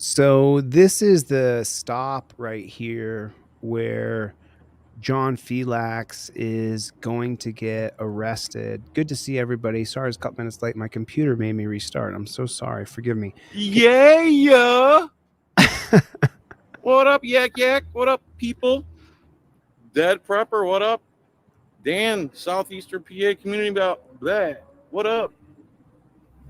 So this is the stop right here where John Filax is going to get arrested. Good to see everybody. Sorry, I was a couple minutes late. My computer made me restart. I'm so sorry. Forgive me. Yeah. What up, Yak? What up, people? Dead Prepper, what up? Dan, Southeastern PA Community about that. What up?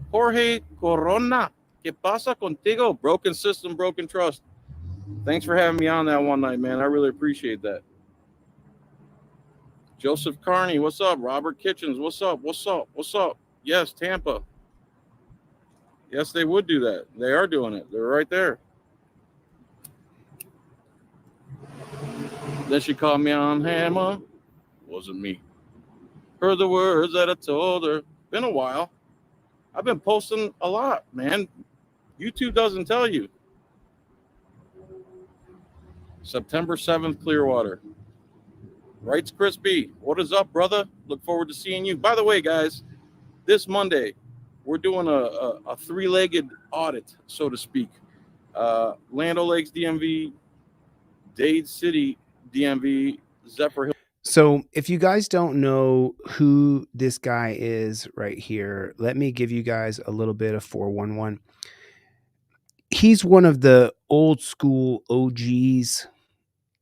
Jorge Corona. ¿Qué pasa contigo? Broken system, broken trust. Thanks for having me on that one night, man. I really appreciate that. Joseph Carney, what's up? Robert Kitchens, what's up? Yes, Tampa. Yes, they would do that. They are doing it. They're right there. Then she called me on hammer. Wasn't me. Heard the words that I told her. Been a while. I've been posting a lot, man. YouTube doesn't tell you. September 7th, Clearwater. Writes Crispy. What is up, brother? Look forward to seeing you. By the way, guys, this Monday, we're doing a three-legged audit, so to speak. Land O'Lakes DMV, Dade City DMV, Zephyr. So if you guys don't know who this guy is right here, let me give you guys a little bit of 411. He's one of the old school OGs.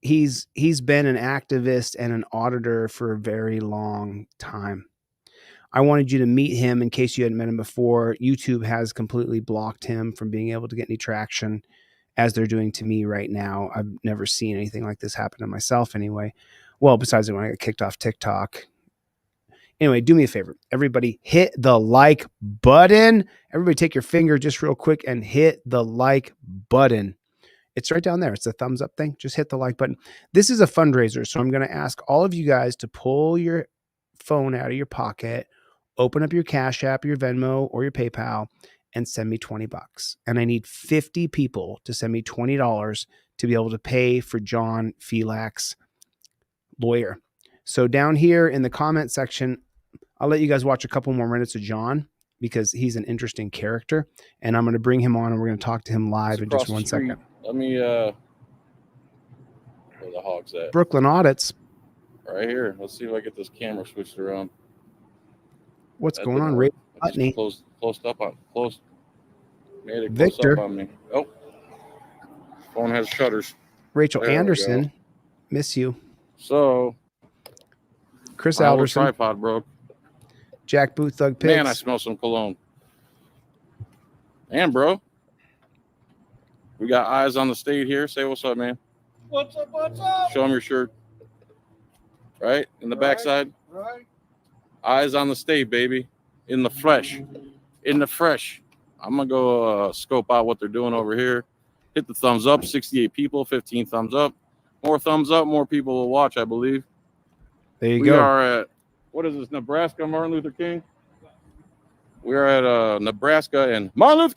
He's been an activist and an auditor for a very long time. I wanted you to meet him in case you hadn't met him before. YouTube has completely blocked him from being able to get any traction as they're doing to me right now. I've never seen anything like this happen to myself anyway. Well, besides when I got kicked off TikTok. Anyway, do me a favor. Everybody hit the like button. Everybody take your finger just real quick and hit the like button. It's right down there. It's a thumbs up thing. Just hit the like button. This is a fundraiser. So I'm going to ask all of you guys to pull your phone out of your pocket, open up your Cash App, your Venmo, or your PayPal, and send me $20. And I need 50 people to send me $20 to be able to pay for John Filax lawyer. So down here in the comment section, I'll let you guys watch a couple more minutes of John because he's an interesting character, and I'm going to bring him on and we're going to talk to him live in just 1 second. Let me where the hog's at? Brooklyn Audits. Right here. Let's see if I get this camera switched around. What's going on, Ray? Closed up on close. Made it Victor. close up on me. Oh, phone has shutters. Rachel Anderson, miss you. So, Chris Alderson. Tripod broke. Jack Boot Thug Pigs. Man, I smell some cologne. And bro, we got eyes on the state here. Say what's up, man. What's up? Show them your shirt. Right in the backside. Right. Eyes on the state, baby. In the flesh. I'm gonna go scope out what they're doing over here. Hit the thumbs up. 68 people. 15 thumbs up. More thumbs up. More people will watch, I believe. There you We go. are at, what is this, Nebraska, Martin Luther King? We are at Nebraska and Martin Luther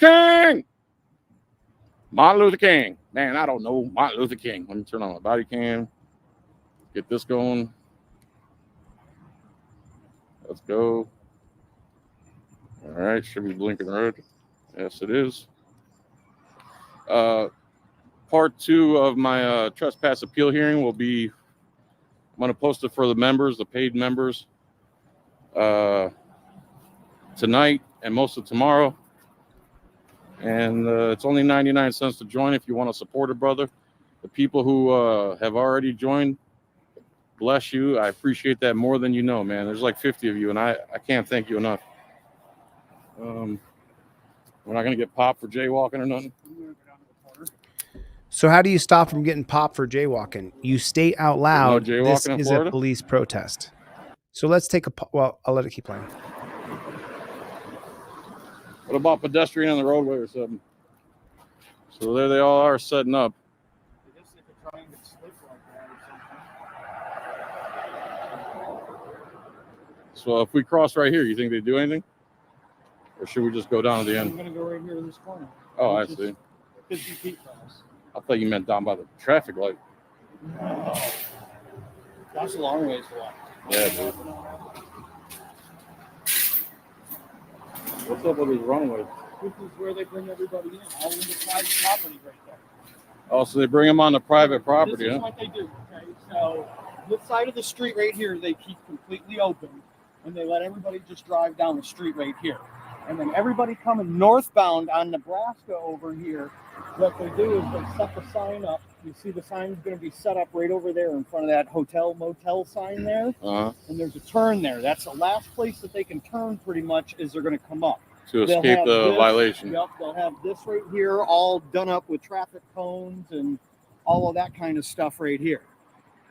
King. Man, I don't know Martin Luther King. Let me turn on my body cam. Get this going. Let's go. All right, should be blinking red. Yes, it is. Part 2 of my trespass appeal hearing will be, I'm going to post it for the members, the paid members, tonight and most of tomorrow. And it's only 99 cents to join if you want to support a brother. The people who have already joined, bless you. I appreciate that more than you know, man. There's like 50 of you, and I can't thank you enough. We're not going to get popped for jaywalking or nothing. So how do you stop from getting popped for jaywalking? You state out loud, this is a police protest. So let's take well, I'll let it keep playing. What about pedestrian on the roadway or something? So there they all are setting up. So if we cross right here, you think they do anything? Or should we just go down to the end? I'm going to go right here in this corner. Oh, I see. 50 feet from us. I thought you meant down by the traffic light. That's a long ways to walk. Yeah, dude. What's up with these runways? This is where they bring everybody in, all in the private property right there. Oh, so they bring them on the private This property, is huh? what they do, okay? So this side of the street right here, they keep completely open, and they let everybody just drive down the street right here. And then everybody coming northbound on Nebraska over here, what they do is they set the sign up. You see the sign's going to be set up right over there in front of that hotel motel sign there. Uh-huh. And there's a turn there. That's the last place that they can turn pretty much is they're going to come up. To They'll escape have the this, violation. Yep, they'll have this right here all done up with traffic cones and all of that kind of stuff right here.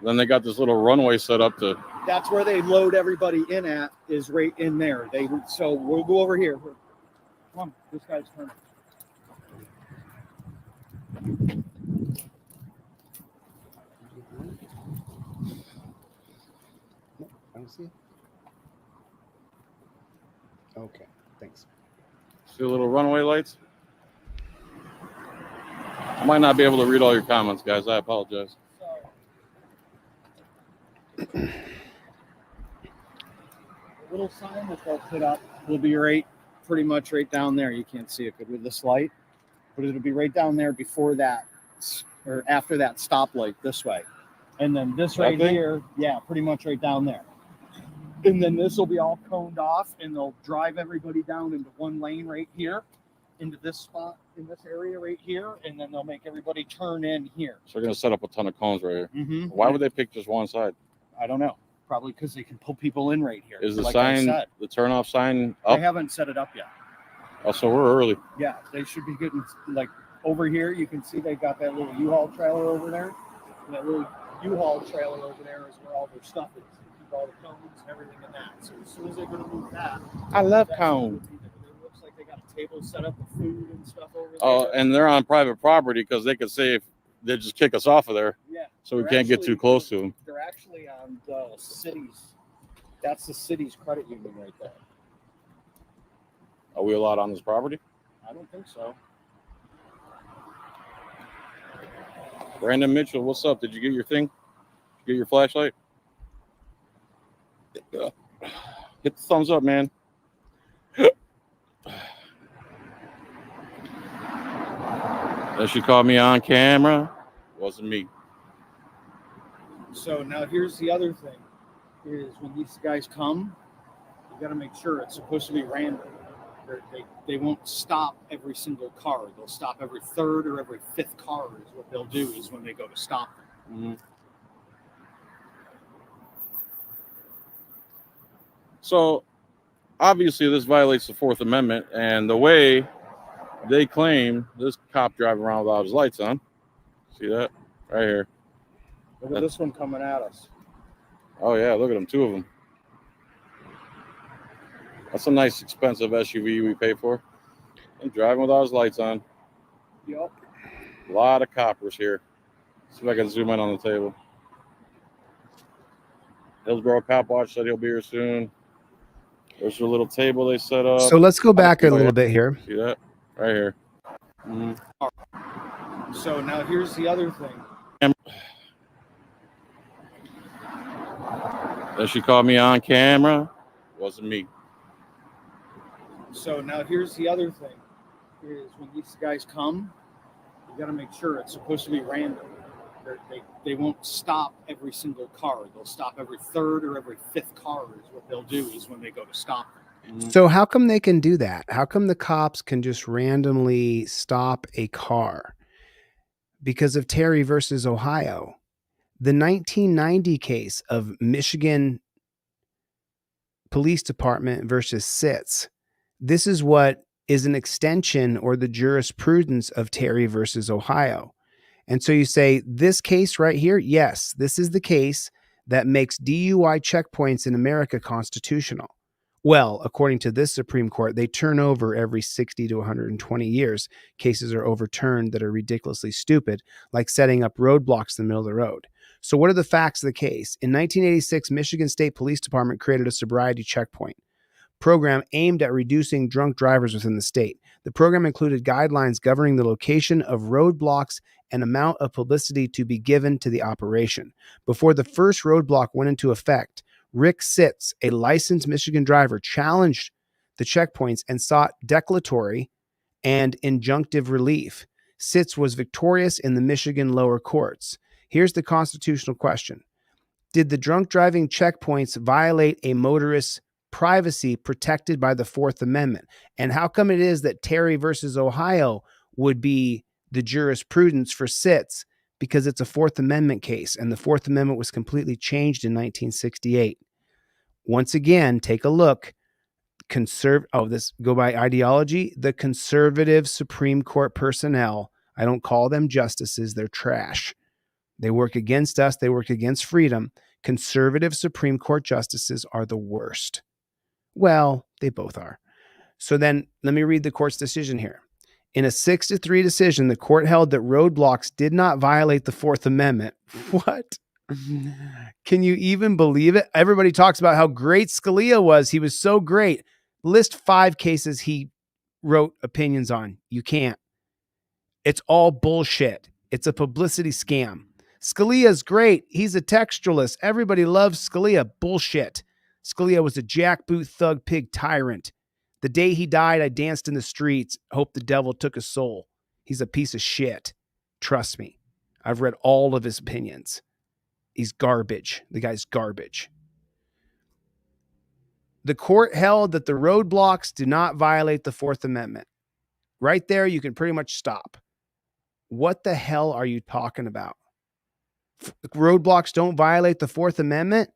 Then they got this little runway set up to. That's where they load everybody in at, is right in there. So we'll go over here. Come on, this guy's turning. I don't see it. Okay, thanks. See the little runway lights? I might not be able to read all your comments, guys. I apologize. The little sign that they'll put up will be pretty much right down there. You can't see it good with this light, but it'll be right down there before that, or after that stoplight this way. And then this right here, yeah, pretty much right down there. And then this will be all coned off, and they'll drive everybody down into one lane right here, into this spot, in this area right here, and then they'll make everybody turn in here. So they're going to set up a ton of cones right here. Mm-hmm. Why would they pick just one side? I don't know. Probably because they can pull people in right here. Is the like sign, I said. the turn-off sign I up? haven't set it up yet. Oh, so we're early. Yeah, they should be getting, like, over here, you can see they got that little U-Haul trailer over there. And that little U-Haul trailer over there is where all their stuff is. They keep all the cones and everything in that. So as soon as they're going to move that. I love that's cones. It looks like they got a table set up with food and stuff over there. Oh, and they're on private property because they could say if they just kick us off of there. Yeah. So we They're can't get too close to them. They're actually on the city's, that's the city's credit union right there. Are we allowed on this property? I don't think so. Brandon Mitchell, what's up? Did you get your thing? Get your flashlight? Hit the thumbs up, man. That she called me on camera. Wasn't me. So now here's the other thing, is when these guys come, you got to make sure it's supposed to be random. They won't stop every single car. They'll stop every third or every fifth car is what they'll do is when they go to stop them. Mm-hmm. So obviously this violates the Fourth Amendment, and the way they claim this cop driving around without his lights on. See that? Right here. Look at this one coming at us. Oh yeah, look at them, two of them. That's a nice expensive SUV we pay for. And driving without his lights on. Yep. A lot of coppers here. See if I can zoom in on the table. Hillsborough Cop Watch said he'll be here soon. There's a little table they set up. So let's go back a little bit here. See that? Right here. Mm-hmm. So now here's the other thing. That she called me on camera. Wasn't me. So now here's the other thing, is when these guys come, you got to make sure it's supposed to be random. They won't stop every single car. They'll stop every third or every fifth car is what they'll do is when they go to stop them. Mm-hmm. So how come they can do that? How come the cops can just randomly stop a car? Because of Terry versus Ohio. The 1990 case of Michigan Police Department versus SITS. This is what is an extension or the jurisprudence of Terry versus Ohio. And so you say, this case right here, yes, this is the case that makes DUI checkpoints in America constitutional. Well, according to this Supreme Court, they turn over every 60 to 120 years. Cases are overturned that are ridiculously stupid, like setting up roadblocks in the middle of the road. So what are the facts of the case? In 1986, Michigan State Police Department created a sobriety checkpoint program aimed at reducing drunk drivers within the state. The program included guidelines governing the location of roadblocks and amount of publicity to be given to the operation. Before the first roadblock went into effect, Rick Sitz, a licensed Michigan driver, challenged the checkpoints and sought declaratory and injunctive relief. Sitz was victorious in the Michigan lower courts. Here's the constitutional question. Did the drunk driving checkpoints violate a motorist's privacy protected by the Fourth Amendment? And how come it is that Terry versus Ohio would be the jurisprudence for Sitz? Because it's a Fourth Amendment case, and the Fourth Amendment was completely changed in 1968. Once again, take a look. This go by ideology. The conservative Supreme Court personnel, I don't call them justices, they're trash. They work against us. They work against freedom. Conservative Supreme Court justices are the worst. Well, they both are. So then let me read the court's decision here. In a 6-3 decision, the court held that roadblocks did not violate the Fourth Amendment. What? Can you even believe it? Everybody talks about how great Scalia was. He was so great. List 5 cases he wrote opinions on. You can't. It's all bullshit. It's a publicity scam. Scalia's great. He's a textualist. Everybody loves Scalia. Bullshit. Scalia was a jackboot thug pig tyrant. The day he died, I danced in the streets, hoped the devil took his soul. He's a piece of shit. Trust me. I've read all of his opinions. He's garbage. The guy's garbage. The court held that the roadblocks do not violate the Fourth Amendment. Right there, you can pretty much stop. What the hell are you talking about? Roadblocks don't violate the Fourth Amendment?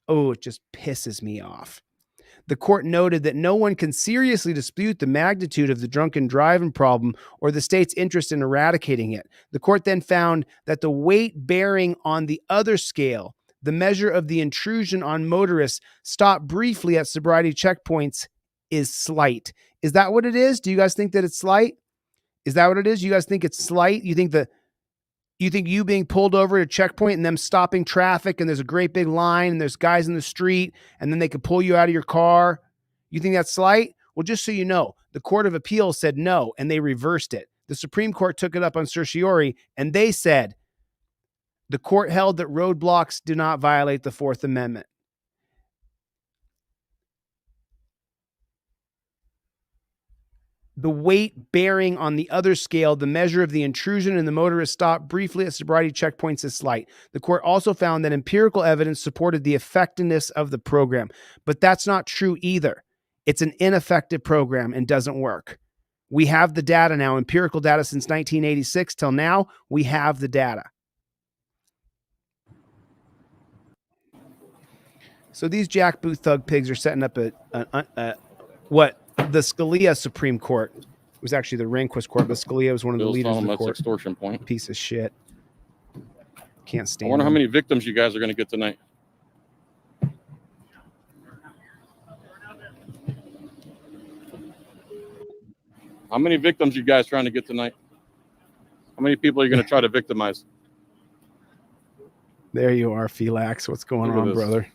Oh, it just pisses me off. The court noted that no one can seriously dispute the magnitude of the drunken driving problem or the state's interest in eradicating it. The court then found that the weight bearing on the other scale, the measure of the intrusion on motorists stopped briefly at sobriety checkpoints, is slight. Is that what it is? Do you guys think that it's slight? Is that what it is? You guys think it's slight? You think you being pulled over at a checkpoint and them stopping traffic and there's a great big line and there's guys in the street and then they could pull you out of your car? You think that's slight? Well, just so you know, the Court of Appeals said no, and they reversed it. The Supreme Court took it up on certiorari, and they said the court held that roadblocks do not violate the Fourth Amendment. The weight bearing on the other scale, the measure of the intrusion in the motorist stop briefly at sobriety checkpoints is slight. The court also found that empirical evidence supported the effectiveness of the program, but that's not true either. It's an ineffective program and doesn't work. We have the data now, empirical data since 1986 till now. We have the data. So these jackboot thug pigs are setting up what the Scalia Supreme Court was actually the Rehnquist Court, but Scalia was one of the leaders of the court. Extortion point. Piece of shit. Can't stand. I wonder him. how many victims you guys are going to get tonight. How many victims you guys trying to get tonight? How many people are you going to try to victimize? There you are, Filax. What's going on, brother?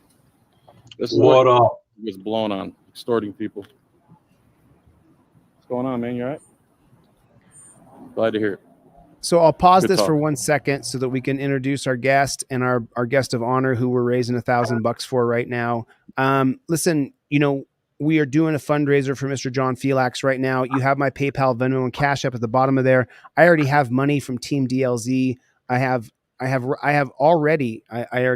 This is what up? He was blown on, extorting people. What's going on, man? You all right? Glad to hear it. So I'll pause Good this talk. for 1 second so that we can introduce our guest and our guest of honor who we're raising $1,000 for right now. Listen, we are doing a fundraiser for Mr. John Filax right now. You have my PayPal, Venmo, and Cash App at the bottom of there. I already have money from Team DLZ. I already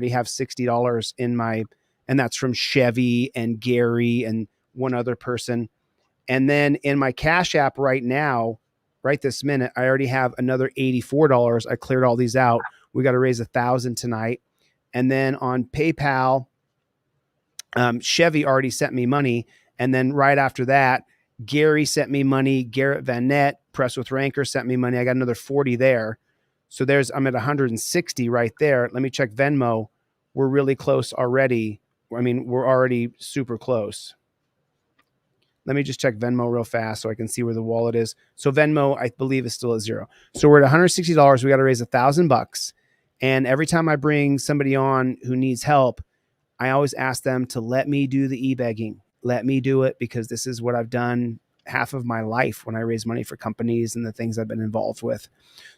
have $60 in my, and that's from Chevy and Gary and one other person. And then in my Cash App right now, right this minute, I already have another $84. I cleared all these out. We got to raise 1,000 tonight. And then on PayPal, Chevy already sent me money. And then right after that, Gary sent me money. Garrett Van Nett, Press with Ranker, sent me money. I got another 40 there. So I'm at 160 right there. Let me check Venmo. We're really close already. I mean, we're already super close. Let me just check Venmo real fast so I can see where the wallet is. So Venmo, I believe, is still at zero. So we're at $160. We got to raise $1,000. And every time I bring somebody on who needs help, I always ask them to let me do the e-begging. Let me do it because this is what I've done half of my life when I raise money for companies and the things I've been involved with.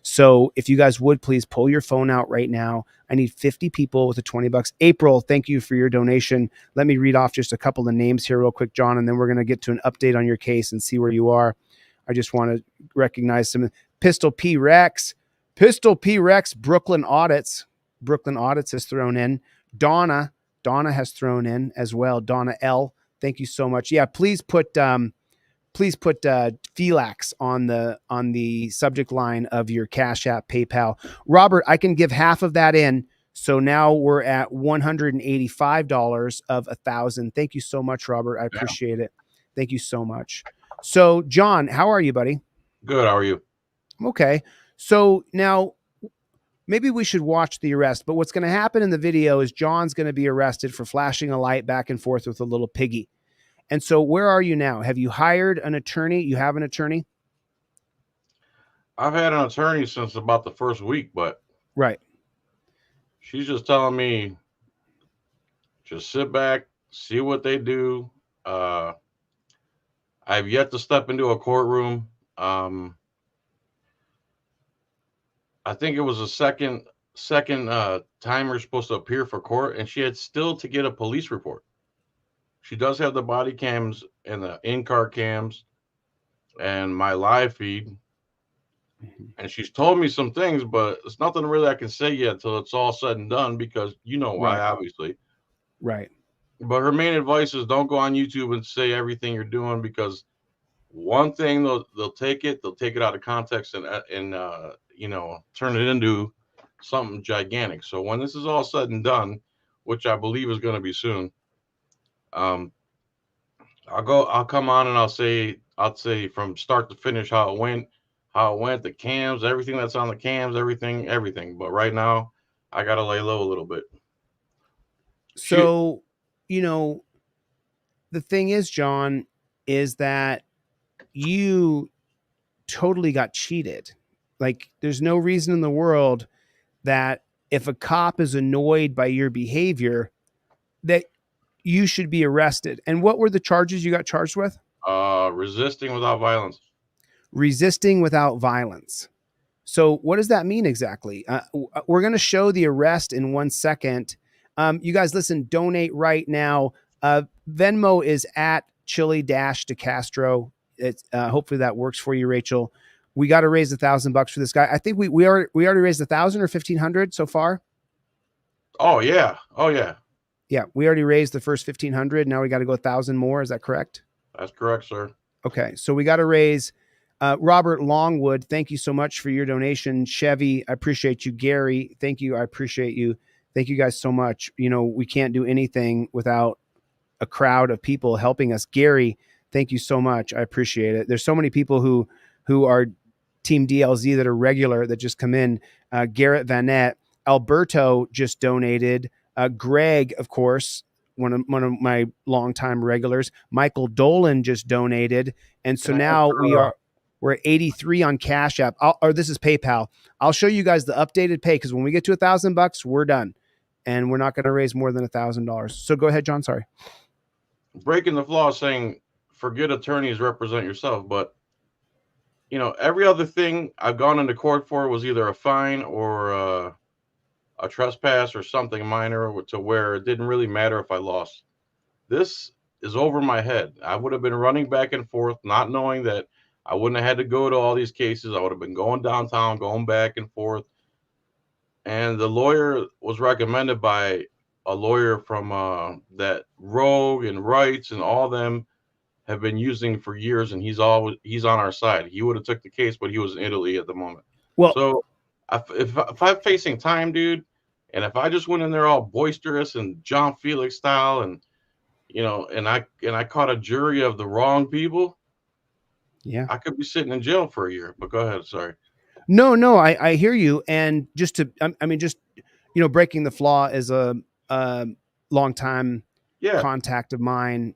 So if you guys would please pull your phone out right now. I need 50 people with $20. April, thank you for your donation. Let me read off just a couple of names here real quick, John, and then we're going to get to an update on your case and see where you are. I just want to recognize some Pistol P Rex, Brooklyn Audits has thrown in. Donna has thrown in as well. Donna L, thank you so much. Yeah, please put Filax on the subject line of your Cash App, PayPal. Robert, I can give half of that in. So now we're at $185 of 1,000. Thank you so much, Robert. I appreciate it. Thank you so much. So John, how are you, buddy? Good. How are you? Okay. So now maybe we should watch the arrest, but what's going to happen in the video is John's going to be arrested for flashing a light back and forth with a little piggy. And so where are you now? Have you hired an attorney? You have an attorney? I've had an attorney since about the first week, but right. She's just telling me, just sit back, see what they do. I've yet to step into a courtroom. I think it was a second time we're supposed to appear for court, and she had still to get a police report. She does have the body cams and the in-car cams and my live feed. And she's told me some things, but it's nothing really I can say yet till it's all said and done, because you know why, obviously. Right. But her main advice is don't go on YouTube and say everything you're doing, because one thing they'll take it out of context and turn it into something gigantic. So when this is all said and done, which I believe is going to be soon, I'll come on and I'll say from start to finish how it went, the cams, everything that's on the cams, everything. But right now, I got to lay low a little bit. So, the thing is, John, is that you totally got cheated. Like, there's no reason in the world that if a cop is annoyed by your behavior, that you should be arrested. And what were the charges you got charged with? Resisting without violence. Resisting without violence. So what does that mean exactly? We're going to show the arrest in 1 second. You guys, listen, donate right now. Venmo is at Chille-DeCastro. It's hopefully that works for you, Rachel. We got to raise $1,000 for this guy. I think we already raised 1,000 or 1,500 so far. Oh yeah. Yeah, we already raised the first 1,500. Now we got to go 1,000 more. Is that correct? That's correct, sir. Okay, so we got to raise. Robert Longwood, thank you so much for your donation. Chevy, I appreciate you. Gary, thank you. I appreciate you. Thank you guys so much. We can't do anything without a crowd of people helping us. Gary, thank you so much. I appreciate it. There's so many people who are Team DLZ that are regular that just come in. Garrett Vanette, Alberto just donated. Greg, of course, one of my longtime regulars. Michael Dolan just donated, and so now we're at 83 on Cash App. This is PayPal. I'll show you guys the updated pay, because when we get to $1,000, we're done, and we're not going to raise more than $1,000. So go ahead, John. Sorry. Breaking the law, saying forget attorneys, represent yourself. But every other thing I've gone into court for was either a fine or a trespass or something minor, to where it didn't really matter if I lost. This is over my head. I would have been running back and forth, not knowing that I wouldn't have had to go to all these cases. I would have been going downtown, going back and forth. And the lawyer was recommended by a lawyer from that Rogue and Wrights and all them have been using for years, and he's on our side. He would have took the case, but he was in Italy at the moment. Well, so if I'm facing time, dude, and if I just went in there all boisterous and John Felix style, and and I caught a jury of the wrong people, yeah, I could be sitting in jail for a year. But go ahead, sorry. No, I hear you. And just breaking the flaw is a long time contact of mine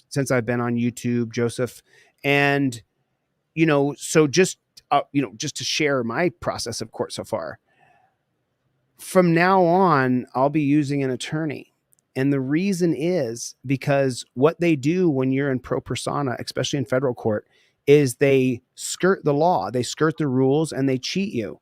since I've been on YouTube, Joseph, and so just to share my process of court so far. From now on, I'll be using an attorney. And the reason is because what they do when you're in pro persona, especially in federal court, is they skirt the law, they skirt the rules, and they cheat you.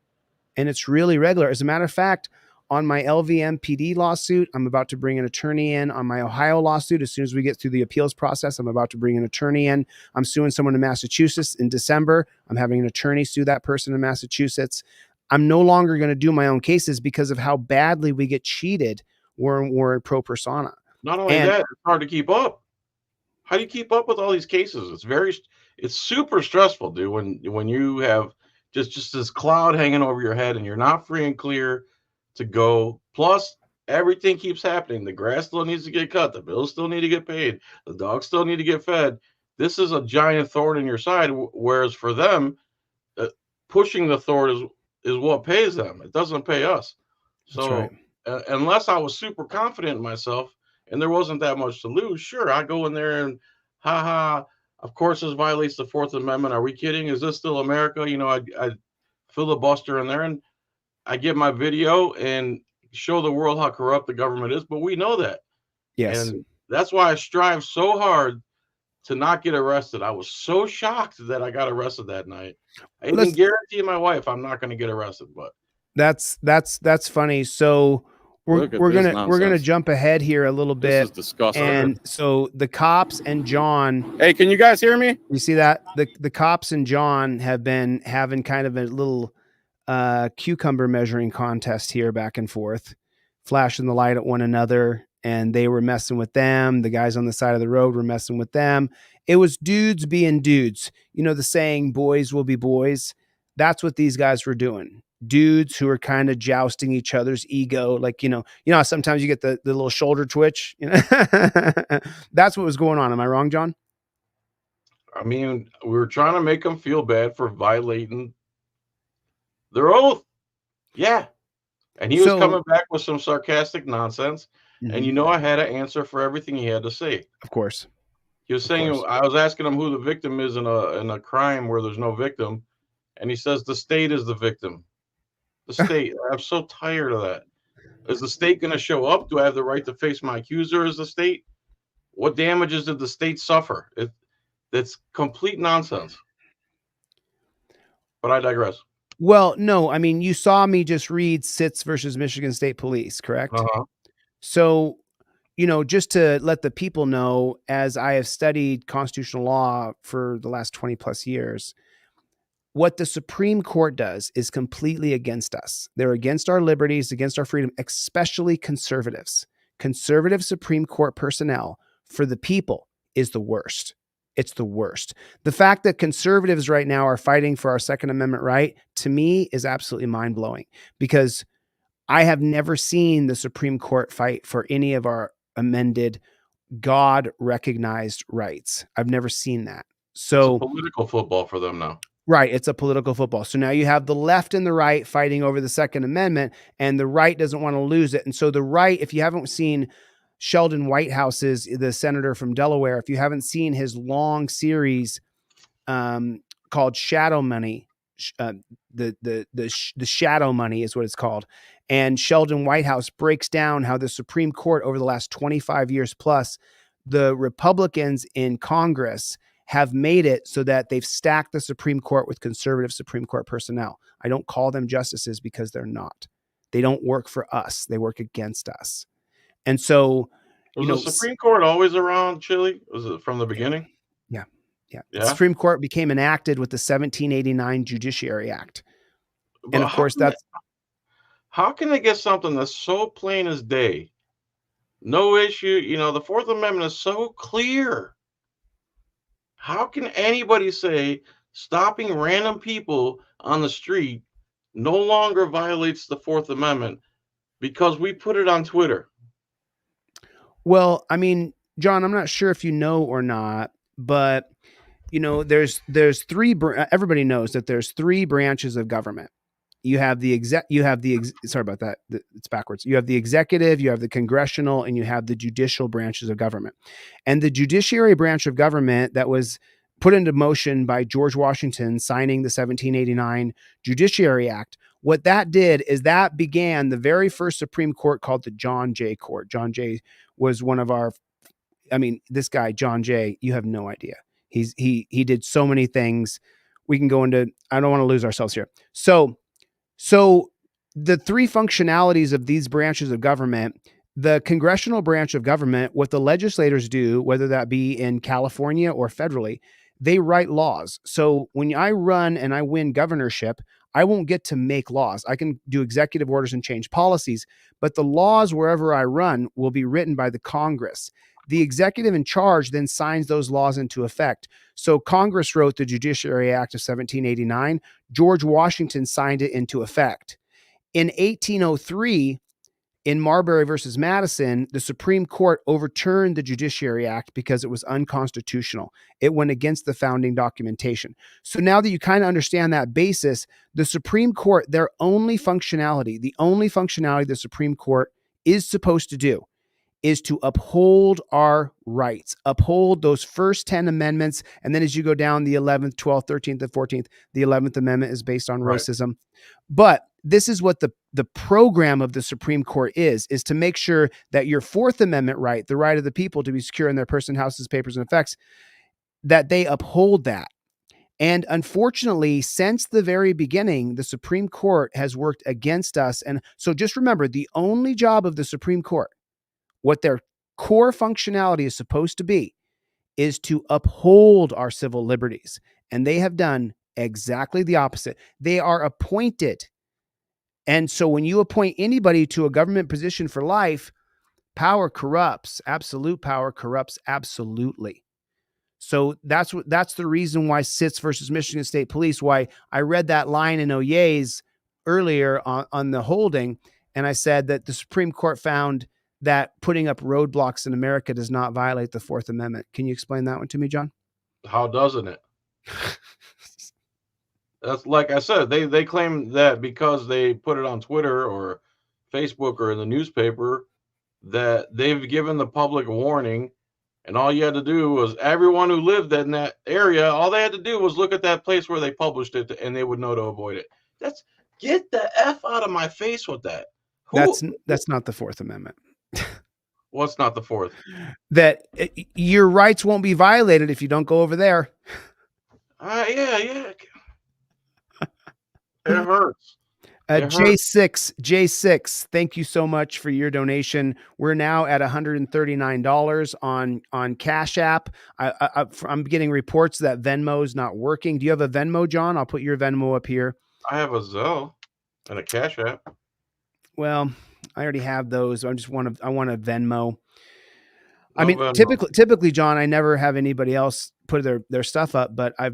And it's really regular. As a matter of fact, On my LVMPD lawsuit, I'm about to bring an attorney in. On my Ohio lawsuit, as soon as we get through the appeals process, I'm about to bring an attorney in. I'm suing someone in Massachusetts in December. I'm having an attorney sue that person in Massachusetts. I'm no longer going to do my own cases because of how badly we get cheated when we're pro persona. Not only that, it's hard to keep up. How do you keep up with all these cases? It's super stressful, dude. When you have just this cloud hanging over your head and you're not free and clear to go. Plus, everything keeps happening. The grass still needs to get cut. The bills still need to get paid. The dogs still need to get fed. This is a giant thorn in your side. Whereas for them, pushing the thorn is what pays them. It doesn't pay us. So unless I was super confident in myself and there wasn't that much to lose, sure, I go in there and of course this violates the Fourth Amendment. Are we kidding? Is this still America? You know, I filibuster in there and I give my video and show the world how corrupt the government is, but we know that. Yes. And that's why I strive so hard to not get arrested. I was so shocked that I got arrested that night. I even guarantee my wife I'm not going to get arrested, but that's funny. So we're gonna jump ahead here a little bit. This is disgusting. And so the cops and John. Hey, can you guys hear me? You see that the cops and John have been having kind of a little cucumber measuring contest here, back and forth, flashing the light at one another. And they were messing with them. The guys on the side of the road were messing with them. It was dudes being dudes. You know the saying, boys will be boys. That's what these guys were doing. Dudes who are kind of jousting each other's ego. Like, you know, how sometimes you get the little shoulder twitch, you know, that's what was going on. Am I wrong, John? I mean, we were trying to make them feel bad for violating their oath. Yeah. And he was coming back with some sarcastic nonsense. Mm-hmm. And, you know, I had an answer for everything he had to say. Of course. He was saying, I was asking him who the victim is in a crime where there's no victim. And he says, the state is the victim. The state. I'm so tired of that. Is the state going to show up? Do I have the right to face my accuser as the state? What damages did the state suffer? It's complete nonsense. But I digress. Well, no, I mean, you saw me just read Sitz versus Michigan State Police, correct? Uh-huh. So, you know, just to let the people know, as I have studied constitutional law for the last 20 plus years, what the Supreme Court does is completely against us. They're against our liberties, against our freedom, especially conservatives. Conservative Supreme Court personnel for the people is the worst. It's the worst. The fact that conservatives right now are fighting for our Second Amendment right, to me, is absolutely mind-blowing, because I have never seen the Supreme Court fight for any of our amended, God-recognized rights. I've never seen that. So it's a political football for them now. Right. It's a political football. So now you have the left and the right fighting over the Second Amendment, and the right doesn't want to lose it. And so the right, if you haven't seen Sheldon Whitehouse's, the senator from Delaware, if you haven't seen his long series called Shadow Money, the Shadow Money is what it's called. And Sheldon Whitehouse breaks down how the Supreme Court over the last 25 years plus, the Republicans in Congress have made it so that they've stacked the Supreme Court with conservative Supreme Court personnel. I don't call them justices because they're not. They don't work for us. They work against us. And so, was the Supreme Court always around, Chille? Was it from the beginning? Yeah. The Supreme Court became enacted with the 1789 Judiciary Act. But and of course, how can they get something that's so plain as day? No issue. You know, the Fourth Amendment is so clear. How can anybody say stopping random people on the street no longer violates the Fourth Amendment because we put it on Twitter? Well, I mean, John, I'm not sure if you know or not, but you know, there's three. Everybody knows that there's three branches of government. You have the sorry about that. It's backwards. You have the executive, you have the congressional, and you have the judicial branches of government. And the judiciary branch of government that was put into motion by George Washington signing the 1789 Judiciary Act, what that did is that began the very first Supreme Court called the John Jay Court. John Jay was one of our, I mean, this guy, John Jay, you have no idea. He did so many things. We can go into, I don't want to lose ourselves here. So the three functionalities of these branches of government, the congressional branch of government, what the legislators do, whether that be in California or federally, they write laws. So when I run and I win governorship, I won't get to make laws. I can do executive orders and change policies, but the laws wherever I run will be written by the Congress. The executive in charge then signs those laws into effect. So Congress wrote the Judiciary Act of 1789. George Washington signed it into effect. In 1803, in Marbury versus Madison, the Supreme Court overturned the Judiciary Act because it was unconstitutional. It went against the founding documentation. So now that you kind of understand that basis, the Supreme Court, the only functionality the Supreme Court is supposed to do is to uphold our rights, uphold those first 10 amendments. And then as you go down the 11th, 12th, 13th, and 14th, the 11th Amendment is based on racism. But this is what the program of the Supreme Court is to make sure that your Fourth Amendment right, the right of the people to be secure in their person, houses, papers, and effects, that they uphold that. And unfortunately, since the very beginning, the Supreme Court has worked against us. And so just remember, the only job of the Supreme Court, what their core functionality is supposed to be, is to uphold our civil liberties. And they have done exactly the opposite. They are appointed. And so when you appoint anybody to a government position for life, power corrupts. Absolute power corrupts absolutely. So that's the reason why Sitz versus Michigan State Police, why I read that line in Oyez earlier on the holding, and I said that the Supreme Court found that putting up roadblocks in America does not violate the Fourth Amendment. Can you explain that one to me, John? How doesn't it? That's like I said, they claim that because they put it on Twitter or Facebook or in the newspaper that they've given the public a warning, and all you had to do was everyone who lived in that area, all they had to do was look at that place where they published it, and they would know to avoid it. That's get the F out of my face with that. That's not the Fourth Amendment. What's not the Fourth? That your rights won't be violated if you don't go over there. Yeah. It hurts. J6, thank you so much for your donation. We're now at $139 on Cash App. I'm getting reports that Venmo is not working. Do you have a Venmo, John? I'll put your Venmo up here. I have a Zelle and a Cash App. Well, I already have those. I want a Venmo. No Venmo. Typically, John, I never have anybody else put their stuff up, but I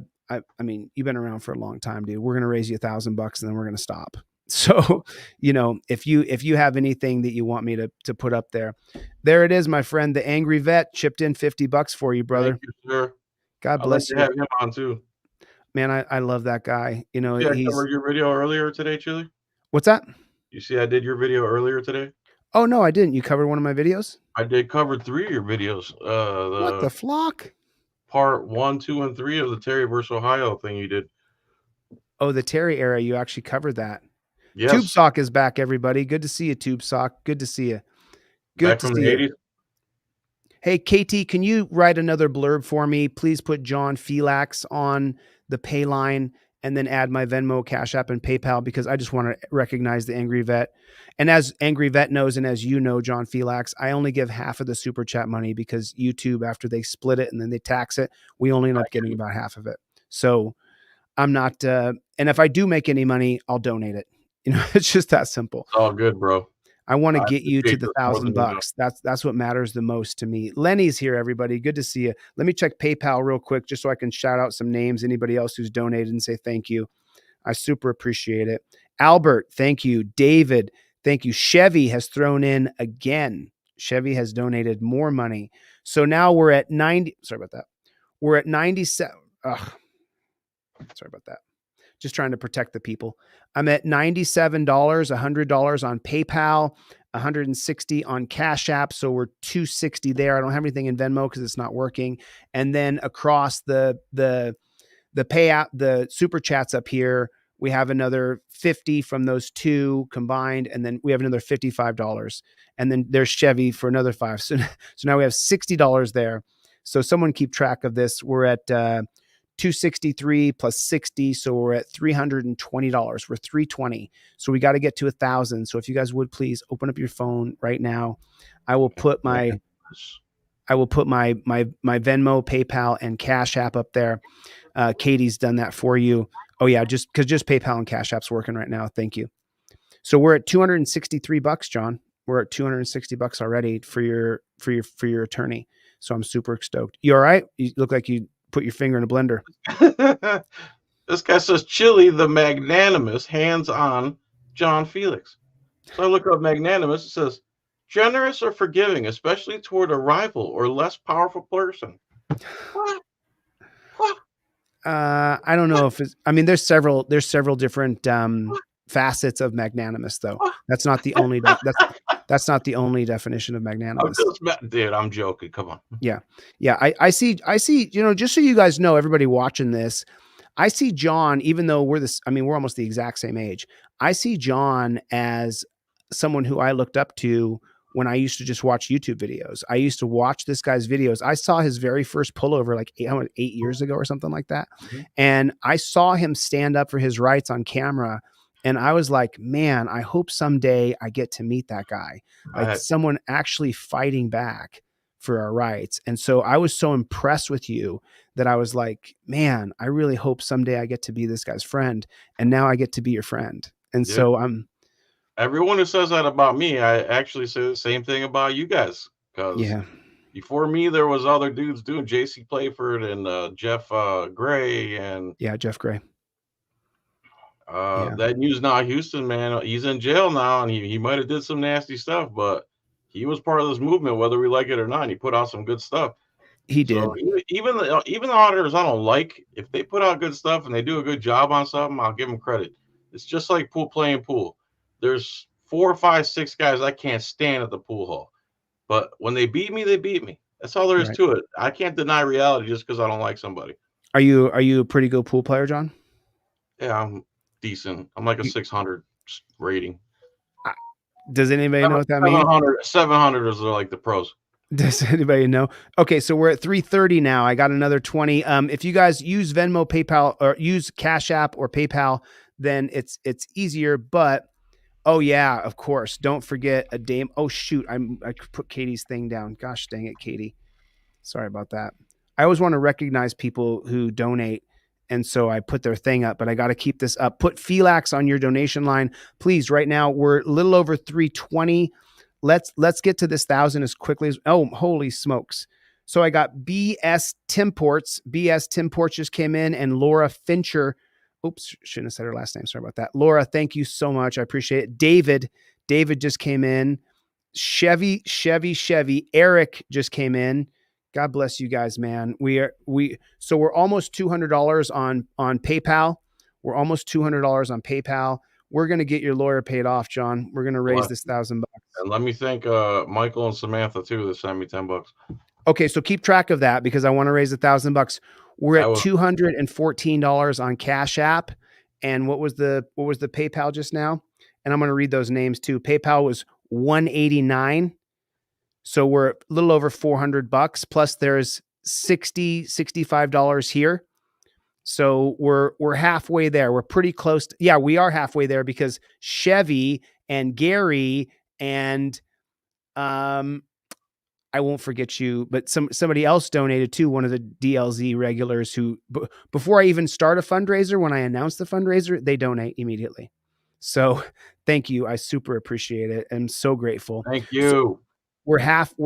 mean, you've been around for a long time, dude. We're going to raise you $1,000 and then we're going to stop. So, if you have anything that you want me to put up there it is, my friend. The Angry Vet chipped in $50 for you, brother. Thank you, sir. God bless you. I'd like to have him on too. Man, I love that guy. I covered your video earlier today, Chille. What's that? You see, I did your video earlier today. Oh no, I didn't. You covered one of my videos? I did cover 3 of your videos. What the flock? Part 1, 2, and 3 of the Terry versus Ohio thing you did. Oh, the Terry era. You actually covered that. Yes. Tube Sock is back, everybody. Good to see you, Tube Sock. Good to see you. Good back to from see the you. 80s. Hey, KT, can you write another blurb for me? Please put John Filax on the pay line and then add my Venmo, Cash App, and PayPal, because I just want to recognize the Angry Vet. And as Angry Vet knows, and as you know, John Filax, I only give half of the super chat money because YouTube, after they split it and then they tax it, we only end up getting about half of it. So I'm not, and if I do make any money, I'll donate it. It's just that simple. It's all good, bro. I want to get you to the $1,000. That's what matters the most to me. Lenny's here, everybody. Good to see you. Let me check PayPal real quick, just so I can shout out some names. Anybody else who's donated and say thank you. I super appreciate it. Albert, thank you. David, thank you. Chevy has thrown in again. Chevy has donated more money. So now we're at 90. Sorry about that. We're at 97. Sorry about that. Just trying to protect the people. I'm at $97, $100 on PayPal, $160 on Cash App. So we're $260 there. I don't have anything in Venmo because it's not working. And then across the payout, the super chats up here, we have another 50 from those two combined. And then we have another $55. And then there's Chevy for another $5. So now we have $60 there. So someone keep track of this. We're at 263 plus 60. So we're at $320. We're 320. So we got to get to 1,000. So if you guys would please open up your phone right now, I will put my Venmo, PayPal, and Cash App up there. Katie's done that for you. Oh yeah, just PayPal and Cash App's working right now. Thank you. So we're at $263, John. We're at $260 already for your attorney. So I'm super stoked. You all right? You look like you put your finger in a blender. This guy says Chille the magnanimous, hands-on John Felix. So I look up magnanimous. It says generous or forgiving, especially toward a rival or less powerful person. What? I don't know if it's, I mean, there's several different facets of magnanimous, though. That's not the only that's not the only definition of magnanimous. Dude, I'm joking. Come on. Yeah. I see, just so you guys know, everybody watching this, I see John, even though we're almost the exact same age. I see John as someone who I looked up to when I used to just watch YouTube videos. I used to watch this guy's videos. I saw his very first pullover like 8 years ago or something like that. Mm-hmm. And I saw him stand up for his rights on camera. And I was like, man, I hope someday I get to meet that guy, like someone actually fighting back for our rights. And so I was so impressed with you that I was like, man, I really hope someday I get to be this guy's friend. And now I get to be your friend. And so everyone who says that about me, I actually say the same thing about you guys. Because before me, there was other dudes doing JC Playford and Jeff Gray and Jeff Gray. That news now, Houston, man, he's in jail now, and he might have did some nasty stuff, but he was part of this movement, whether we like it or not. And he put out some good stuff. He did. So even the auditors I don't like, if they put out good stuff and they do a good job on something, I'll give them credit. It's just like playing pool. There's 4, 5, 6 guys I can't stand at the pool hall, but when they beat me, they beat me. That's all there is to it. I can't deny reality just because I don't like somebody. Are you a pretty good pool player, John? Yeah, I'm decent. I'm like a 600 rating. Does anybody know what that means? 700 is like the pros. Does anybody know? Okay, so we're at 330 now. I got another 20. If you guys use Venmo, PayPal, or use Cash App or PayPal, then it's easier. But oh yeah, of course. Don't forget a Dame. Oh shoot, I put Katie's thing down. Gosh dang it, Katie. Sorry about that. I always want to recognize people who donate. And so I put their thing up, but I got to keep this up. Put Filax on your donation line, please. Right now we're a little over 320. Let's get to this 1,000 as quickly as. Oh, holy smokes! So I got BS Timports. BS Timports just came in, and Laura Fincher. Oops, shouldn't have said her last name. Sorry about that. Laura, thank you so much. I appreciate it. David just came in. Chevy. Eric just came in. God bless you guys, man. So we're almost $200 on PayPal. We're almost $200 on PayPal. We're going to get your lawyer paid off, John. We're going to raise this $1,000. And let me thank Michael and Samantha too that sent me $10. Okay, so keep track of that because I want to raise $1,000. We're at $214 on Cash App. And what was the PayPal just now? And I'm going to read those names too. PayPal was $189. So we're a little over $400 plus there's $65 here. So we're halfway there. We're pretty close. We are halfway there because Chevy and Gary and I won't forget you, but somebody else donated too. One of the DLZ regulars who before I even start a fundraiser, when I announce the fundraiser, they donate immediately. So thank you. I super appreciate it. I'm so grateful. Thank you. So, we're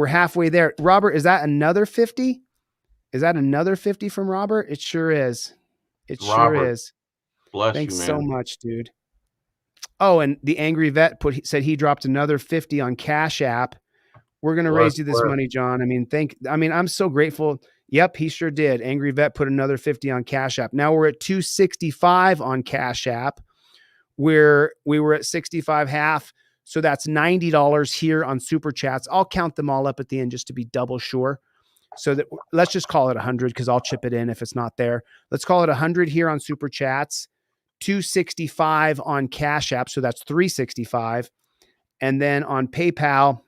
halfway there. Robert, is that another 50? Is that another 50 from Robert? It sure is. Sure is. Bless Thanks you, man. so much, dude. Oh, and the Angry Vet said he dropped another 50 on Cash App. We're going to raise you this money, John. I'm so grateful. Yep, he sure did. Angry Vet put another 50 on Cash App. Now we're at 265 on Cash App. We were at 65 half. So that's $90 here on Super Chats. I'll count them all up at the end just to be double sure. So that let's just call it 100 because I'll chip it in if it's not there. Let's call it 100 here on Super Chats, 265 on Cash App. So that's 365. And then on PayPal,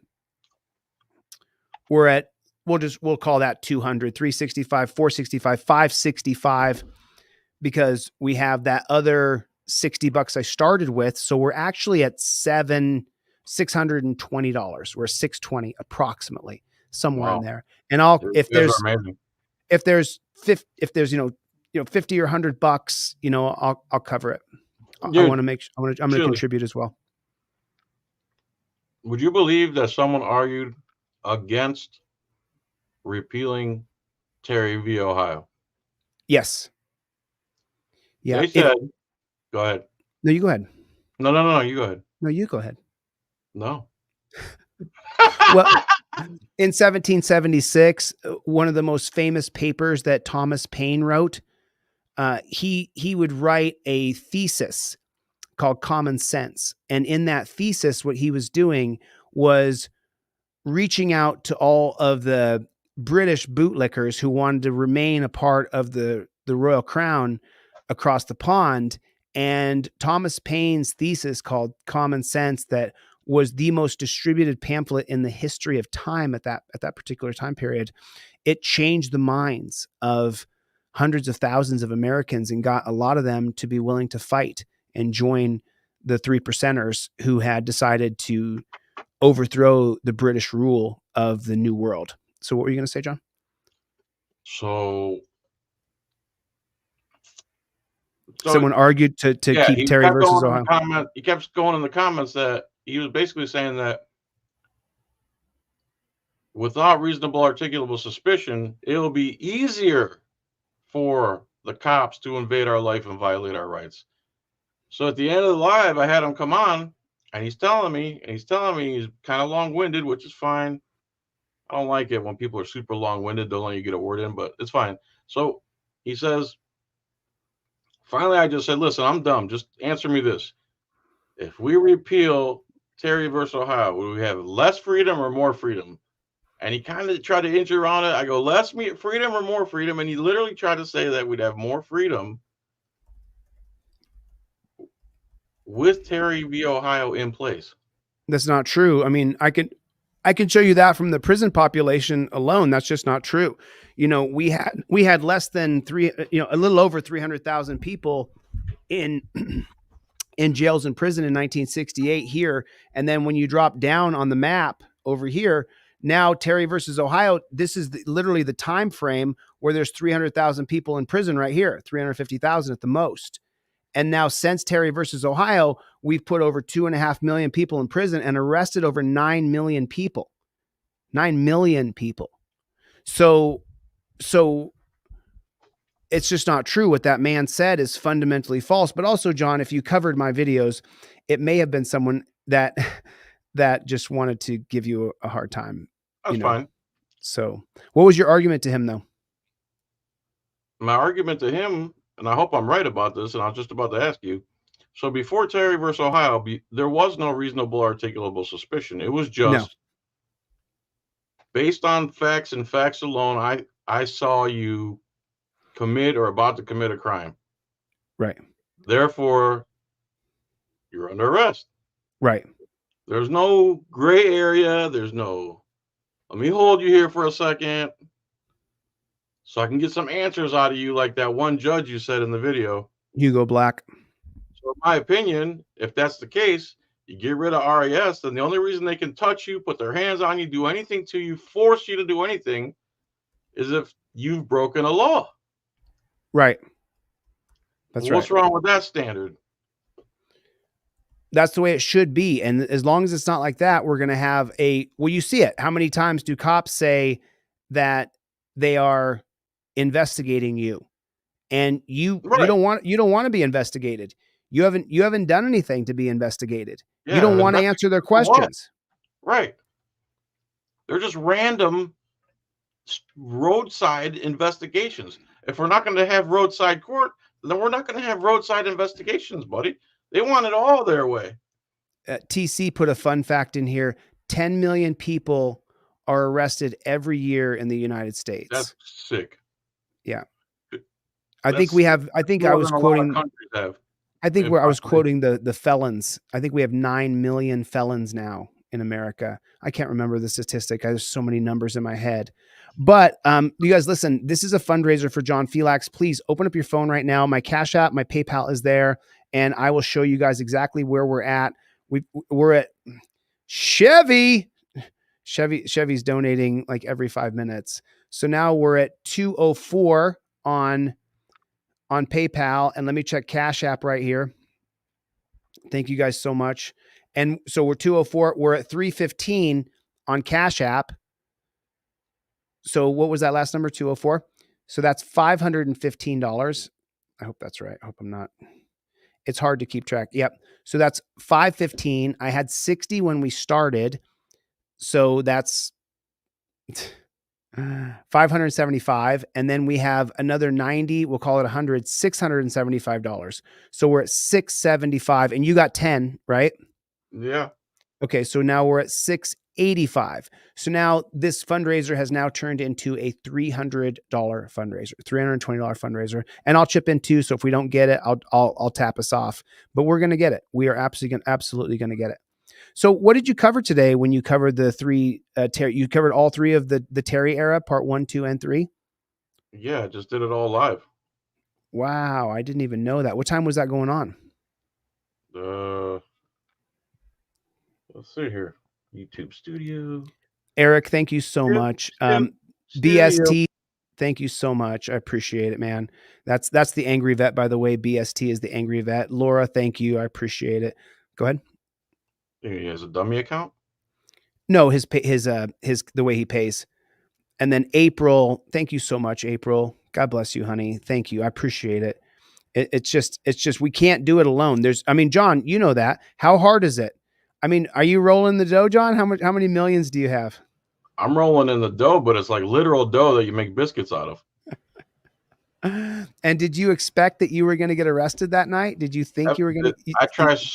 we'll call that 200, 365, 465, 565. because we have that other $60 I started with. So we're actually at $620. We're $620 approximately, somewhere in Wow. there. And I'll, You if guys are there's, amazing. if there's, you know, 50 or $100, you know, I'll cover it. I Dude, want to make, I'm going to Chille, contribute as well. would you believe that someone argued against repealing Terry v. Ohio? Yes. Yeah. They said, go ahead. No, you go ahead. No, you go ahead. No, you go ahead. No. Well, in 1776, one of the most famous papers that Thomas Paine wrote, he would write a thesis called Common Sense. And in that thesis, what he was doing was reaching out to all of the British bootlickers who wanted to remain a part of the royal crown across the pond. And Thomas Paine's thesis called Common Sense, that was the most distributed pamphlet in the history of time at that particular time period. It changed the minds of hundreds of thousands of Americans and got a lot of them to be willing to fight and join the 3%ers who had decided to overthrow the British rule of the New World. So what were you going to say, John? So someone argued to keep Terry versus Ohio. He kept going in the comments that he was basically saying that without reasonable articulable suspicion, it'll be easier for the cops to invade our life and violate our rights. So at the end of the live, I had him come on, and he's telling me he's kind of long-winded, which is fine. I don't like it when people are super long-winded, don't let you get a word in, but it's fine. So he says, finally, I just said, listen, I'm dumb. Just answer me this. If we repeal Terry versus Ohio, would we have less freedom or more freedom? And he kind of tried to inch around it. I go, less freedom or more freedom? And he literally tried to say that we'd have more freedom with Terry v. Ohio in place. That's not true. I mean, I can show you that from the prison population alone. That's just not true. You know, we had less than a little over 300,000 people in jails and prison in 1968 here. And then when you drop down on the map over here, now Terry versus Ohio, this is literally the time frame where there's 300,000 people in prison right here, 350,000 at the most. And now since Terry versus Ohio, we've put over 2.5 million people in prison and arrested over 9 million people. 9 million people. So it's just not true. What that man said is fundamentally false. But also, John, if you covered my videos, it may have been someone that just wanted to give you a hard time. That's fine. So what was your argument to him, though? My argument to him, and I hope I'm right about this, and I was just about to ask you. So before Terry versus Ohio, there was no reasonable articulable suspicion. It was just based on facts and facts alone. I saw you commit or about to commit a crime. Right. Therefore, you're under arrest. Right. There's no gray area. There's no, let me hold you here for a second so I can get some answers out of you, like that one judge you said in the video. Hugo Black. So in my opinion, if that's the case, you get rid of RAS, then the only reason they can touch you, put their hands on you, do anything to you, force you to do anything is if you've broken a law. Right. That's right. What's wrong with that standard? That's the way it should be. And as long as it's not like that, we're going to have you see it. How many times do cops say that they are investigating you and you don't want to be investigated? You haven't done anything to be investigated. You don't want to answer their questions. Right. They're just random roadside investigations. If we're not going to have roadside court, then we're not going to have roadside investigations, buddy. They want it all their way. TC put a fun fact in here. 10 million people are arrested every year in the United States. That's sick. Yeah. I was quoting the felons. I think we have 9 million felons now in America. I can't remember the statistic. There's so many numbers in my head. But you guys, listen, this is a fundraiser for John Filax. Please open up your phone right now. My Cash App, my PayPal is there, and I will show you guys exactly where we're at. We're at Chevy. Chevy's donating like every 5 minutes. So now we're at 204 on PayPal, and let me check Cash App right here. Thank you guys so much. And so we're 204. We're at 315 on Cash App. So what was that last number? 204. So that's $515. I hope that's right. I hope I'm not. It's hard to keep track. Yep. So that's 515. I had 60 when we started. So that's 575. And then we have another 90. We'll call it 100, $675. So we're at 675, and you got 10, right? Yeah. Okay. So now we're at 685. So now this fundraiser has now turned into a $300 fundraiser, $320 fundraiser, and I'll chip in too. So if we don't get it, I'll tap us off, but we're going to get it. We are absolutely going to get it. So what did you cover today when you covered the three, you covered all three of the Terry era, part 1, 2, and 3? Yeah, I just did it all live. Wow. I didn't even know that. What time was that going on? Let's see here. YouTube studio. Eric, thank you so much. BST, thank you so much. I appreciate it, man. That's the Angry Vet, by the way. BST is the Angry Vet. Laura, thank you. I appreciate it. Go ahead. He has a dummy account? No, his the way he pays. And then April, thank you so much, April. God bless you, honey. Thank you. I appreciate it. It's just we can't do it alone. John, you know that. How hard is it? Are you rolling the dough, John? How many millions do you have? I'm rolling in the dough, but it's like literal dough that you make biscuits out of. And did you expect that you were going to get arrested that night? Did you think you were going to? I try so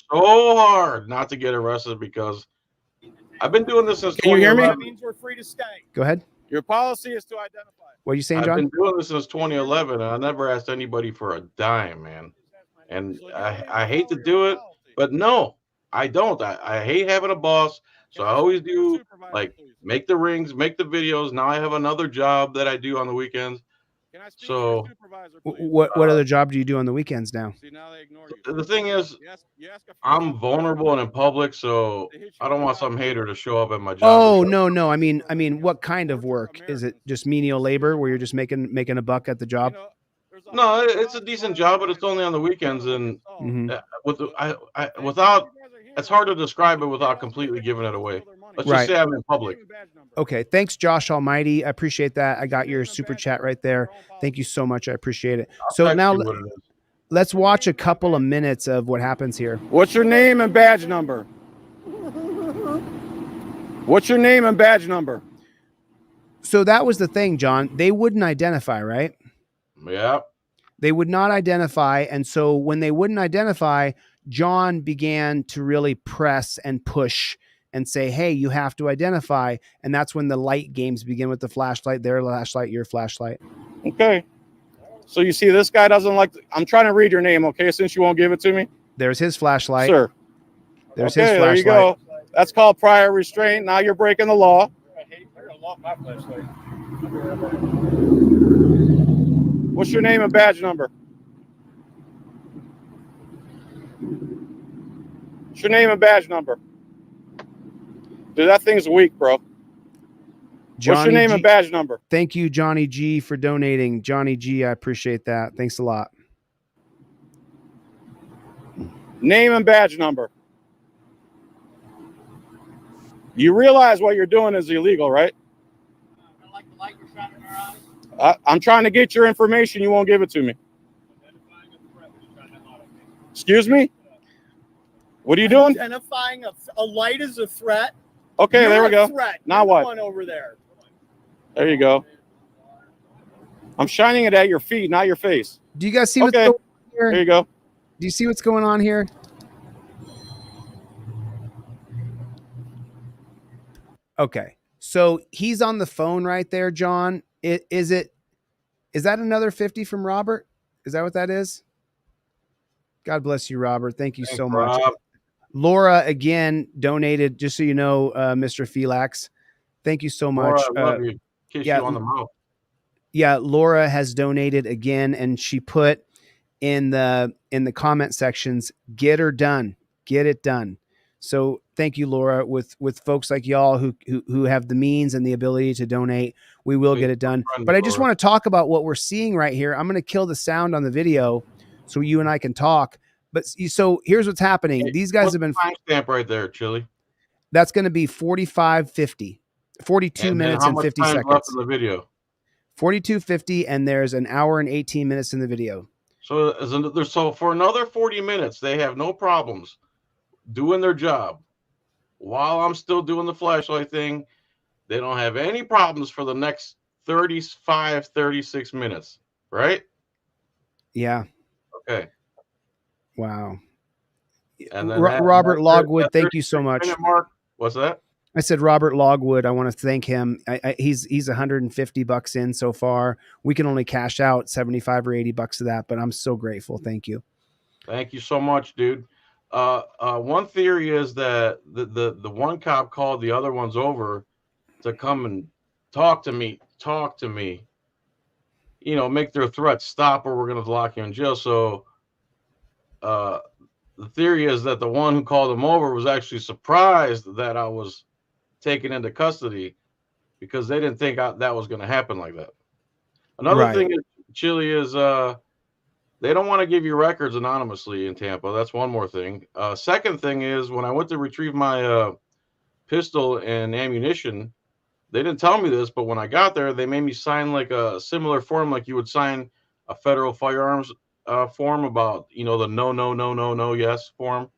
hard not to get arrested because I've been doing this since. Can you hear me? That That means we're free to stay. Go ahead. Your policy is to identify. What are you saying, John? I've been doing this since 2011, and I never asked anybody for a dime, man. And I hate to do it, but no, I don't. I hate having a boss, so I always do like make the rings, make the videos. Now I have another job that I do on the weekends. So what other job do you do on the weekends now? The thing is, I'm vulnerable and in public, so I don't want some hater to show up at my job. Oh, no. I mean, what kind of work? Is it just menial labor where you're just making a buck at the job? No, it's a decent job, but it's only on the weekends, and without, it's hard to describe it without completely giving it away. Let's just say I'm in public. Okay. Thanks, Josh Almighty. I appreciate that. I got your super chat right there. Thank you so much. I appreciate it. So now let's watch a couple of minutes of what happens here. What's your name and badge number? What's your name and badge number? So that was the thing, John. They wouldn't identify, right? Yeah. They would not identify. And so when they wouldn't identify, John began to really press and push and say, hey, you have to identify. And that's when the light games begin with the flashlight, their flashlight, your flashlight. Okay. So you see, this guy doesn't like, I'm trying to read your name, okay, since you won't give it to me. There's his flashlight. Sir. There's his flashlight. There you go. That's called prior restraint. Now you're breaking the law. What's your name and badge number? What's your name and badge number? Dude, that thing's weak, bro. Johnny What's your name G, and badge number? Thank you, Johnny G, for donating. Johnny G, I appreciate that. Thanks a lot. Name and badge number. You realize what you're doing is illegal, right? Like the light you're shining in our eyes. I'm trying to get your information. You won't give it to me. Excuse me? What are you doing? Identifying a light as a threat. Okay, there we go. Threat. Now what? One over there. There you go. I'm shining it at your feet, not your face. Do you guys see what's Okay. going on here? There you go. Do you see what's going on here? Okay. So he's on the phone right there, John. Is that another 50 from Robert? Is that what that is? God bless you, Robert. Thank you so much. Laura again donated, just so you know, Mr. Filax. Thank you so Laura, much. I love you. Kiss yeah, you on the mouth. Yeah, Laura has donated again, and she put in the comment sections, "Get her done, get it done." So thank you, Laura. With folks like y'all who have the means and the ability to donate, we will get it done. But I just want to talk about what we're seeing right here. I'm going to kill the sound on the video so you and I can talk. But so here's what's happening. Hey, These guys have been timestamp right there, Chille. That's going to be 45:50, 42 and minutes how and much 50 time seconds. left in the video? 42:50, and there's an hour and 18 minutes in the video. So for another 40 minutes, they have no problems doing their job. While I'm still doing the flashlight thing, they don't have any problems for the next 35, 36 minutes, right? Yeah. Okay. Wow. And then Robert Logwood, thank you so much. Mark, what's that? I said Robert Logwood. I want to thank him. He's $150 in so far. We can only cash out 75 or $80 of that, but I'm so grateful. Thank you. Thank you so much, dude. One theory is that the one cop called the other ones over to come and talk to me, you know, make their threats stop, or we're going to lock you in jail. So the theory is that the one who called them over was actually surprised that I was taken into custody, because they didn't think that was going to happen like that. Another thing is, Chille, is they don't want to give you records anonymously in Tampa. That's one more thing. Second thing is, when I went to retrieve my pistol and ammunition, they didn't tell me this, but when I got there, they made me sign like a similar form like you would sign a federal firearms form about, you know, the no, yes form.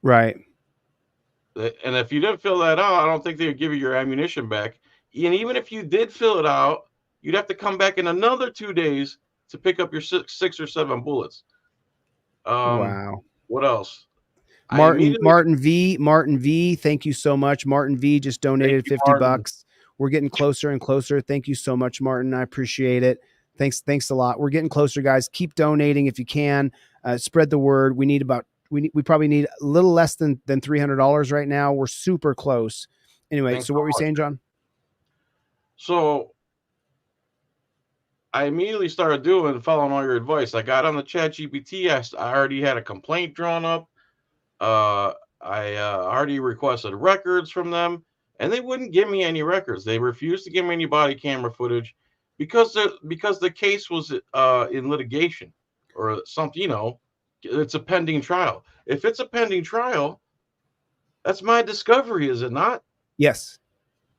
Right. And if you didn't fill that out, I don't think they would give you your ammunition back. And even if you did fill it out, you'd have to come back in another 2 days to pick up your 6 or 7 bullets. Wow. What else? Martin V, thank you so much. Martin V just donated $50. We're getting closer and closer. Thank you so much, Martin. I appreciate it. Thanks a lot. We're getting closer, guys. Keep donating if you can. Spread the word. We probably need a little less than $300 right now. We're super close. Anyway, so what were you saying, John? So I immediately started following all your advice. I got on the ChatGPT. I already had a complaint drawn up. I already requested records from them, and they wouldn't give me any records. They refused to give me any body camera footage because the case was in litigation or something. You know, it's a pending trial. If it's a pending trial, that's my discovery, is it not? Yes.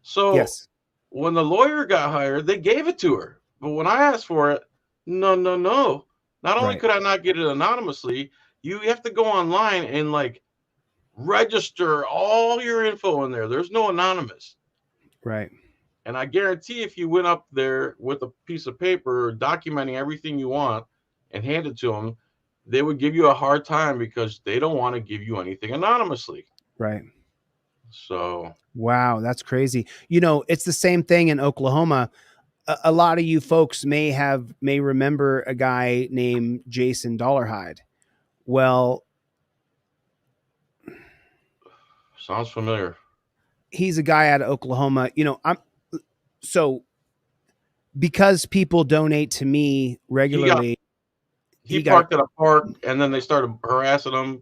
So yes. When the lawyer got hired, they gave it to her. But when I asked for it, no. Not only could I not get it anonymously, you have to go online and like register all your info in there. There's no anonymous. Right. And I guarantee if you went up there with a piece of paper documenting everything you want and hand it to them, they would give you a hard time because they don't want to give you anything anonymously. Right. So. Wow, that's crazy. You know, it's the same thing in Oklahoma. A lot of you folks may remember a guy named Jason Dollarhide. Well, sounds familiar. He's a guy out of Oklahoma. You know, because people donate to me regularly. He parked at a park, and then they started harassing him,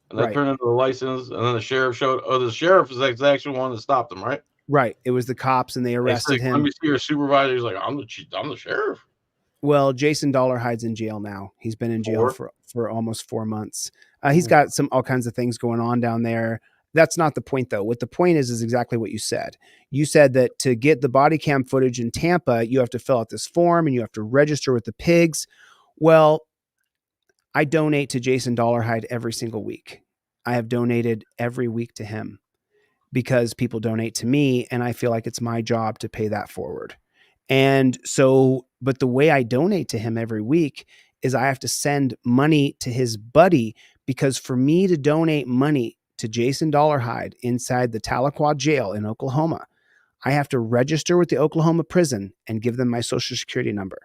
and they turned into the license, and then the sheriff showed. Oh, the sheriff is the actual one that stopped him, right? Right. It was the cops, and they arrested him. Let me see your supervisor. He's like, I'm the sheriff. Well, Jason Dollarhide's in jail now. He's been in jail for almost 4 months. He's got all kinds of things going on down there. That's not the point, though. What the point is exactly what you said. You said that to get the body cam footage in Tampa, you have to fill out this form and you have to register with the pigs. Well, I donate to Jason Dollarhide every single week. I have donated every week to him because people donate to me, and I feel like it's my job to pay that forward. And so, but the way I donate to him every week is I have to send money to his buddy, because for me to donate money to Jason Dollarhide inside the Tahlequah jail in Oklahoma, I have to register with the Oklahoma prison and give them my social security number.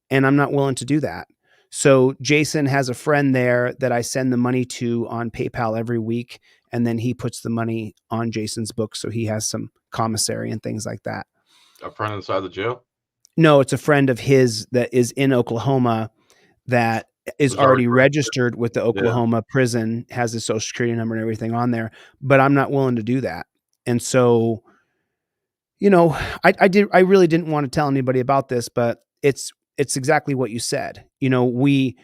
And I'm not willing to do that. So Jason has a friend there that I send the money to on PayPal every week, and then he puts the money on Jason's book, so he has some commissary and things like that. A friend inside the jail? No, it's a friend of his that is in Oklahoma that is already registered with the Oklahoma prison, has his social security number and everything on there, but I'm not willing to do that. And so, you know, I really didn't want to tell anybody about this, but it's exactly what you said. You know, we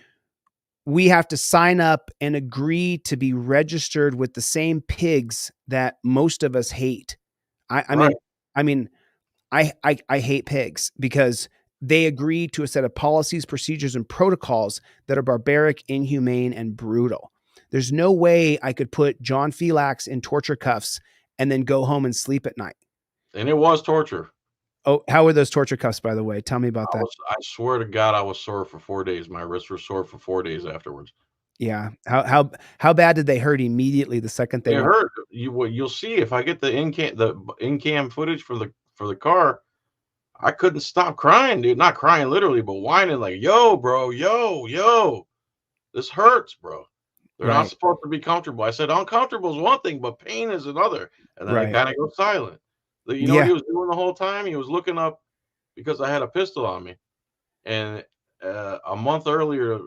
have to sign up and agree to be registered with the same pigs that most of us hate. I mean, I hate pigs because they agree to a set of policies, procedures, and protocols that are barbaric, inhumane, and brutal. There's no way I could put John Filax in torture cuffs and then go home and sleep at night. And it was torture. Oh, how were those torture cuffs, by the way? Tell me about that. I swear to God, I was sore for 4 days. My wrists were sore for 4 days afterwards. Yeah. How bad did they hurt immediately the second they hurt? You'll see if I get the in-cam footage for the car. I couldn't stop crying, dude. Not crying literally, but whining like, yo, bro, yo. This hurts, bro. They're not supposed to be comfortable. I said uncomfortable is one thing, but pain is another. And then it kind of goes silent. You know what he was doing the whole time? He was looking up because I had a pistol on me. And a month earlier,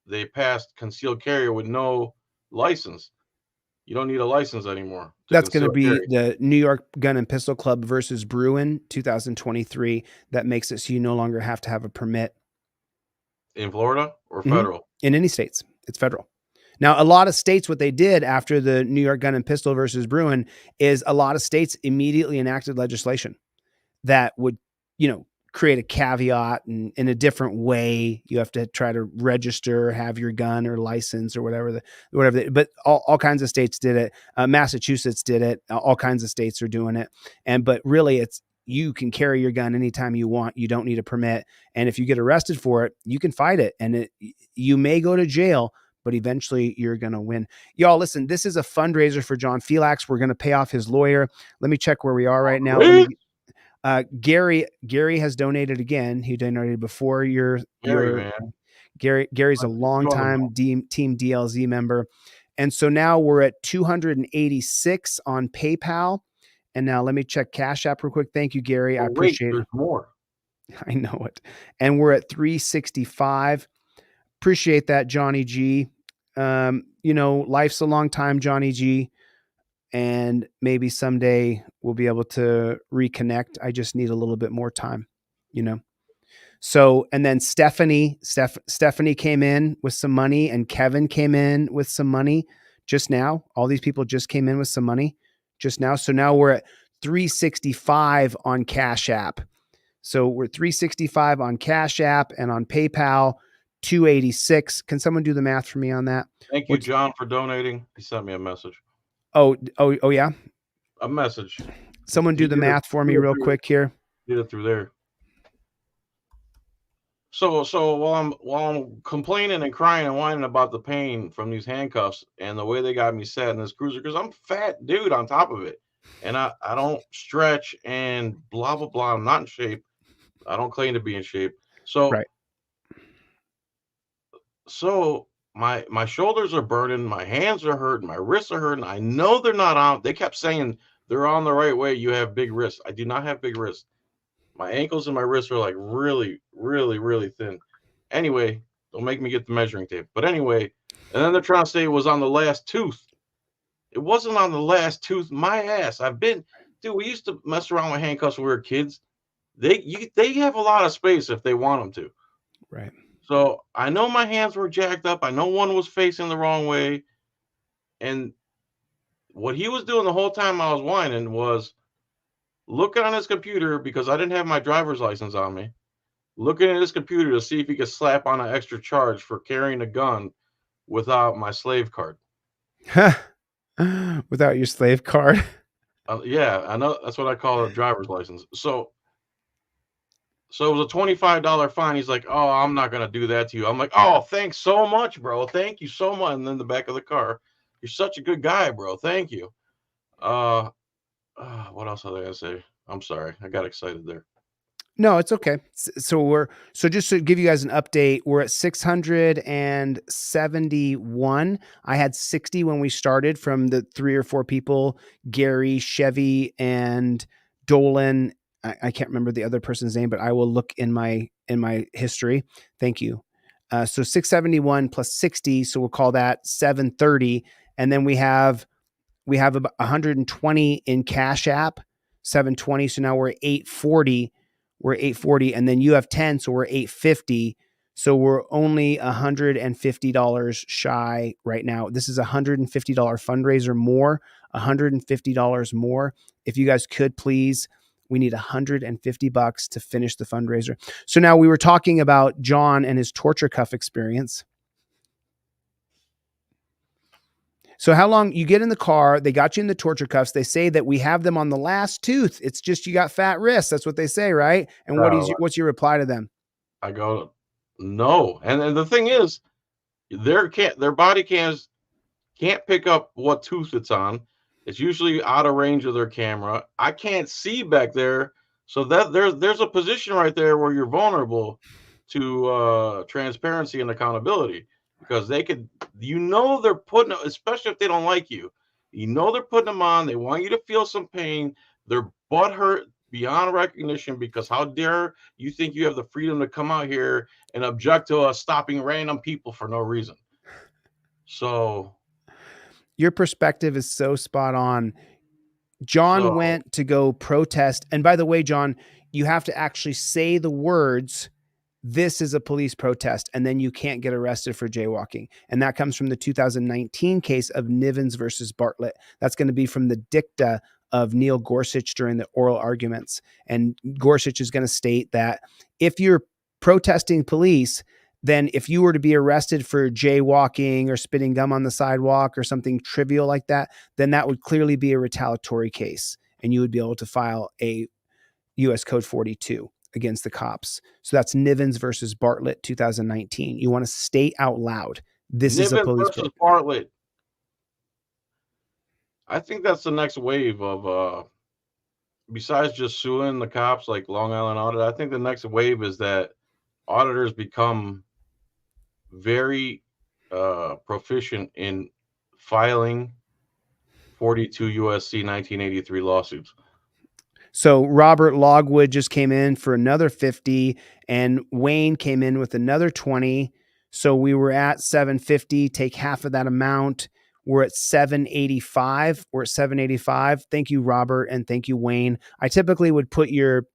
they passed concealed carry with no license. You don't need a license anymore. That's going to be the New York Gun and Pistol Club versus Bruin 2023. That makes it so you no longer have to have a permit. In Florida or federal? In any states. It's federal. Now, a lot of states, what they did after the New York Gun and Pistol versus Bruin is a lot of states immediately enacted legislation that would, you know, create a caveat and in a different way. You have to try to register, have your gun or license or whatever, but all kinds of states did it. Massachusetts did it. All kinds of states are doing it. But really you can carry your gun anytime you want. You don't need a permit. And if you get arrested for it, you can fight it. And you may go to jail, but eventually you're going to win. Y'all, listen, this is a fundraiser for John Filax. We're going to pay off his lawyer. Let me check where we are right now. Gary has donated again. He donated before Gary's a longtime Team DLZ member. And so now we're at 286 on PayPal. And now let me check Cash App real quick. Thank you, Gary. I appreciate it. More. I know it. And we're at 365. Appreciate that, Johnny G. You know, life's a long time, Johnny G. And maybe someday we'll be able to reconnect. I just need a little bit more time, you know? So, and then Stephanie came in with some money, and Kevin came in with some money just now. All these people just came in with some money just now. So now we're at 365 on Cash App. So we're 365 on Cash App, and on PayPal, 286. Can someone do the math for me on that? Thank you, John, for donating. He sent me a message. Oh, yeah. A message. Someone do the math for me real quick here. Get it through there. So while I'm complaining and crying and whining about the pain from these handcuffs and the way they got me sat in this cruiser, because I'm fat dude on top of it, and I don't stretch and blah blah blah. I'm not in shape. I don't claim to be in shape. So my shoulders are burning, my hands are hurting, my wrists are hurting. I know they're not on. They kept saying they're on the right way. You have big wrists. I do not have big wrists. My ankles and my wrists are like really, really, really thin. Anyway, don't make me get the measuring tape. But anyway, and then they're trying to say it was on the last tooth. It wasn't on the last tooth. My ass. Dude, we used to mess around with handcuffs when we were kids. They have a lot of space if they want them to. Right. So I know my hands were jacked up. I know one was facing the wrong way. And what he was doing the whole time I was whining was looking on his computer, because I didn't have my driver's license on me, looking at his computer to see if he could slap on an extra charge for carrying a gun without my slave card. Without your slave card? Yeah, I know. That's what I call a driver's license. So it was a $25 fine. He's like, oh, I'm not going to do that to you. I'm like, oh, thanks so much, bro. Thank you so much. And then the back of the car, you're such a good guy, bro. Thank you. What else was I going to say? I'm sorry. I got excited there. No, it's okay. So just to give you guys an update, we're at 671. I had 60 when we started from the 3 or 4 people, Gary, Chevy, and Dolan. I can't remember the other person's name, but I will look in my history. Thank you. So 671 plus 60, so we'll call that 730, and then we have about 120 in Cash App, 720. So now we're at 840. We're 840, and then you have 10, so we're 850. So we're only $150 shy right now. This is a $150 fundraiser more, $150 more. If you guys could please, we need $150 to finish the fundraiser. So now we were talking about John and his torture cuff experience. So how long you get in the car, they got you in the torture cuffs. They say that we have them on the last tooth. It's just, you got fat wrists. That's what they say. Right. And what's your reply to them? I go, no. And the thing is, their body cams can't pick up what tooth it's on. It's usually out of range of their camera. I can't see back there. So that there's a position right there where you're vulnerable to transparency and accountability, because they could, they're putting, especially if they don't like you, they're putting them on. They want you to feel some pain. They're butthurt beyond recognition, because how dare you think you have the freedom to come out here and object to us stopping random people for no reason. So your perspective is so spot on. John went to go protest. And by the way, John, you have to actually say the words, "This is a police protest," and then you can't get arrested for jaywalking. And that comes from the 2019 case of Nivens versus Bartlett. That's going to be from the dicta of Neil Gorsuch during the oral arguments. And Gorsuch is going to state that if you're protesting police, then if you were to be arrested for jaywalking or spitting gum on the sidewalk or something trivial like that, then that would clearly be a retaliatory case. And you would be able to file a U.S. Code 42 against the cops. So that's Nivens versus Bartlett, 2019. You want to state out loud, this is a police versus Bartlett. I think that's the next wave of, besides just suing the cops like Long Island Audit, I think the next wave is that auditors become very proficient in filing 42 USC 1983 lawsuits. So Robert Logwood just came in for another 50, and Wayne came in with another 20. So we were at 750. Take half of that amount. We're at 785. We're at 785. Thank you, Robert, and thank you, Wayne. I typically would put your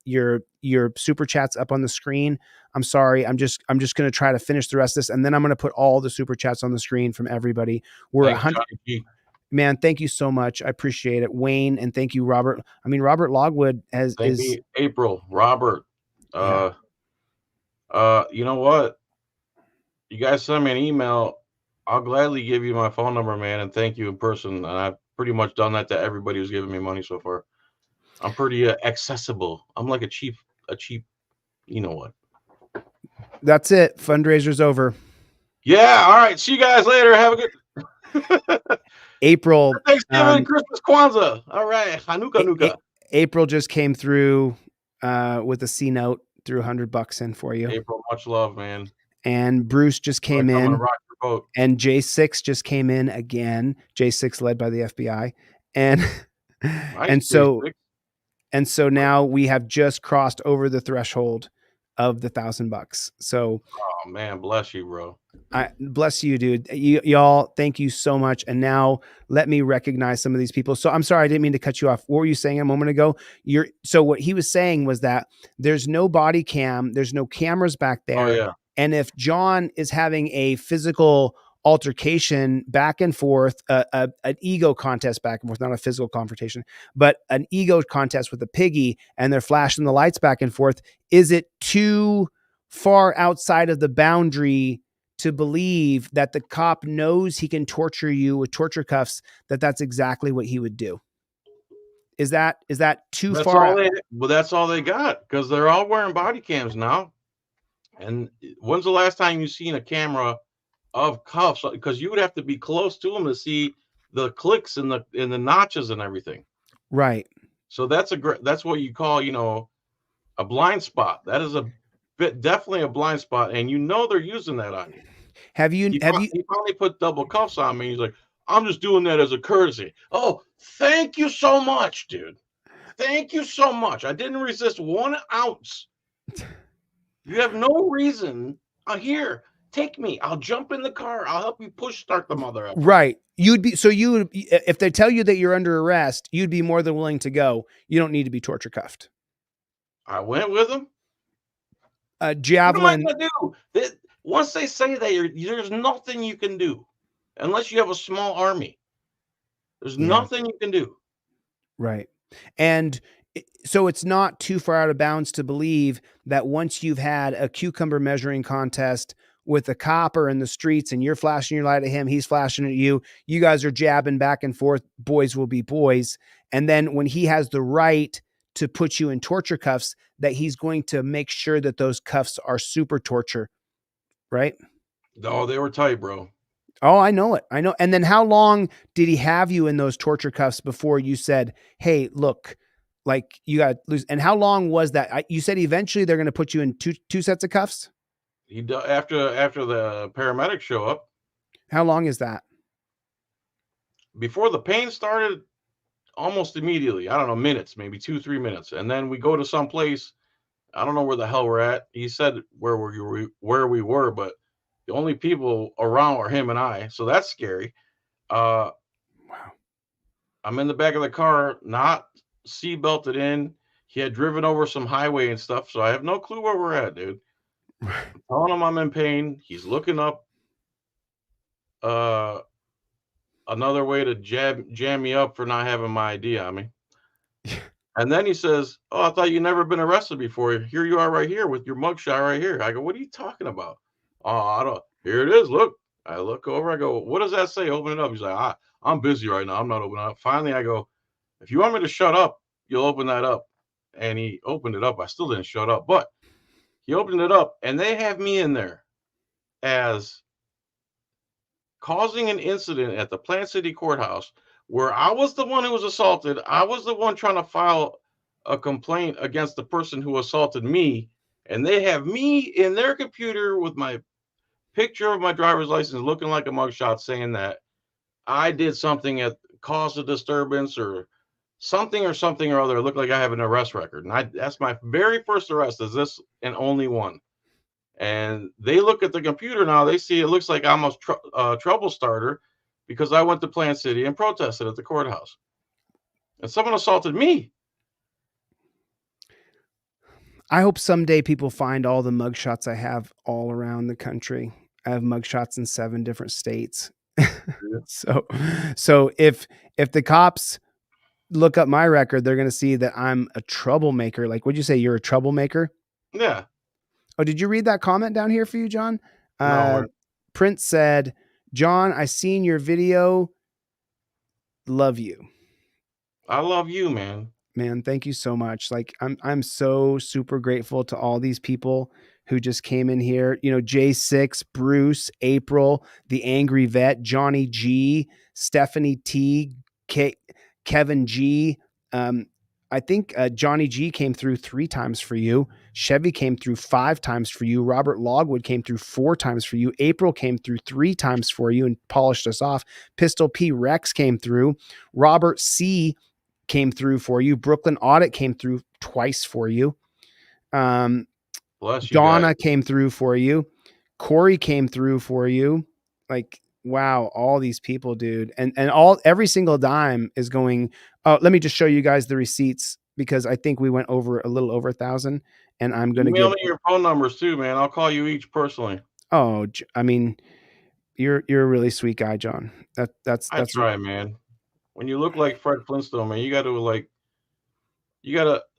super chats up on the screen. I'm sorry. I'm just going to try to finish the rest of this, and then I'm going to put all the super chats on the screen from everybody. We're 100. Man, thank you so much. I appreciate it, Wayne, and thank you, Robert. I mean, Robert Logwood is April. Robert, you know what? You guys send me an email. I'll gladly give you my phone number, man, and thank you in person. And I've pretty much done that to everybody who's given me money so far. I'm pretty accessible. I'm like a cheap, you know what? That's it. Fundraiser's over. Yeah. All right. See you guys later. Have a good April. Thanksgiving, Christmas, Kwanzaa. All right. Hanukkah. April just came through with a C note, threw $100 in for you. April, much love, man. And Bruce just came in. And J6 just came in again. J6 led by the FBI. And nice, and so now we have just crossed over the threshold of the $1,000. So, oh man, bless you, bro. I bless you, dude. Y'all, thank you so much. And now let me recognize some of these people. So I'm sorry, I didn't mean to cut you off. What were you saying a moment ago? So what he was saying was that there's no body cam, there's no cameras back there. Oh, yeah. And if John is having a physical altercation back and forth, an ego contest back and forth, not a physical confrontation, but an ego contest with a piggy, and they're flashing the lights back and forth, is it too far outside of the boundary to believe that the cop knows he can torture you with torture cuffs, that's exactly what he would do? Is that too far? Well, that's all they got, because they're all wearing body cams now. And when's the last time you've seen a camera of cuffs? Because you would have to be close to them to see the clicks and the notches and everything. Right. So that's what you call, a blind spot. That is definitely a blind spot, and you know they're using that on you. He finally put double cuffs on me. He's like, I'm just doing that as a courtesy. Oh, thank you so much, dude. Thank you so much. I didn't resist 1 ounce. You have no reason. Here, take me. I'll jump in the car. I'll help you push start the mother up. Right. If they tell you that you're under arrest, you'd be more than willing to go. You don't need to be torture cuffed. I went with him. Javelin. What am I gonna do? Once they say that, there's nothing you can do unless you have a small army. There's nothing you can do. Right. And so it's not too far out of bounds to believe that once you've had a cucumber measuring contest with a copper in the streets and you're flashing your light at him, he's flashing at you, you guys are jabbing back and forth, boys will be boys. And then when he has the right to put you in torture cuffs, that he's going to make sure that those cuffs are super torture. Right? No, they were tight, bro. Oh, I know it. I know. And then how long did he have you in those torture cuffs before you said, hey, look, like you got to lose? And how long was that? You said eventually they're going to put you in two sets of cuffs? After the paramedics show up. How long is that? Before the pain started, almost immediately. I don't know, minutes, maybe 2-3 minutes. And then we go to some place. I don't know where the hell we're at. He said where we were, but the only people around are him and I. So that's scary. Wow. I'm in the back of the car, not seat belted in. He had driven over some highway and stuff. So I have no clue where we're at, dude. I'm telling him I'm in pain. He's looking up another way to jam me up for not having my ID on me. And then he says, oh, I thought you'd never been arrested before. Here you are right here with your mugshot right here. I go, what are you talking about? Oh, I don't. Here it is. Look. I look over. I go, what does that say? Open it up. He's like, I'm busy right now. I'm not opening up. Finally, I go, if you want me to shut up, you'll open that up. And he opened it up. I still didn't shut up, but he opened it up, and they have me in there as causing an incident at the Plant City Courthouse where I was the one who was assaulted. I was the one trying to file a complaint against the person who assaulted me, and they have me in their computer with my picture of my driver's license looking like a mugshot saying that I did something that caused a disturbance or something or other. It looked like I have an arrest record. And that's my very first arrest is this and only one. And they look at the computer now. They see it looks like I'm a trouble starter because I went to Plant City and protested at the courthouse. And someone assaulted me. I hope someday people find all the mugshots I have all around the country. I have mugshots in 7 different states. So if the cops look up my record, they're going to see that I'm a troublemaker. Like, what'd you say? You're a troublemaker? Yeah. Oh, did you read that comment down here for you, John? No. Prince said, John, I seen your video. Love you. I love you, man. Man, thank you so much. Like, I'm so super grateful to all these people who just came in here. You know, J6, Bruce, April, the Angry Vet, Johnny G, Stephanie T, Kevin G. I think Johnny G came through 3 times for you. Chevy came through 5 times for you. Robert Logwood came through 4 times for you. April came through 3 times for you and polished us off. Pistol P Rex came through. Robert C came through for you. Brooklyn Audit came through twice for you. Bless you, Donna came through for you. Corey came through for you. Like, wow, all these people, dude. And every single dime is going. Let me just show you guys the receipts because I think we went over a little over 1,000. And I'm going to mail me your phone numbers too, man. I'll call you each personally. Oh, I mean, you're a really sweet guy, John. That's right, man. When you look like Fred Flintstone, man, you got to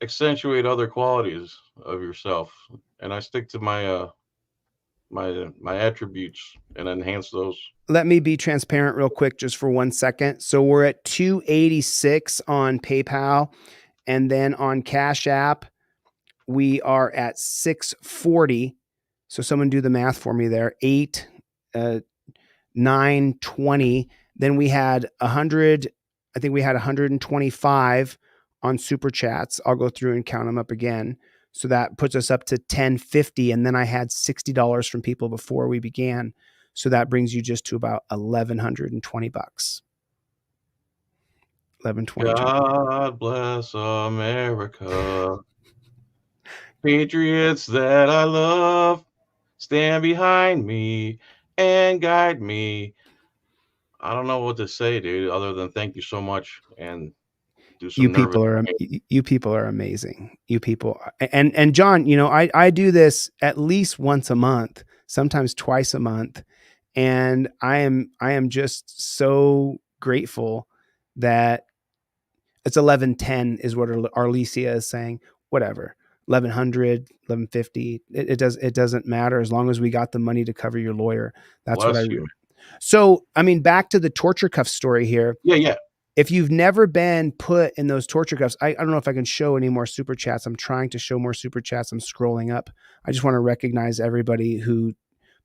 accentuate other qualities of yourself. And I stick to my my attributes and enhance those. Let me be transparent real quick just for 1 second. So we're at 286 on PayPal, and then on Cash App we are at 640. So someone do the math for me there. 920. Then we had 100. I think we had 125 on super chats. I'll go through and count them up again. So that puts us up to $10.50. And then I had $60 from people before we began. So that brings you just to about $1,120. 1120. God bless America. Patriots that I love, stand behind me and guide me. I don't know what to say, dude, other than thank you so much and do some You people are amazing. You people. And John, you know, I do this at least once a month, sometimes twice a month. And I am just so grateful that it's 1110 is what Arlesia is saying. Whatever. 1100, 1150. It doesn't matter as long as we got the money to cover your lawyer. That's Bless what I you. So, I mean, back to the torture cuff story here. Yeah. If you've never been put in those torture cuffs, I don't know if I can show any more super chats. I'm trying to show more super chats. I'm scrolling up. I just want to recognize everybody who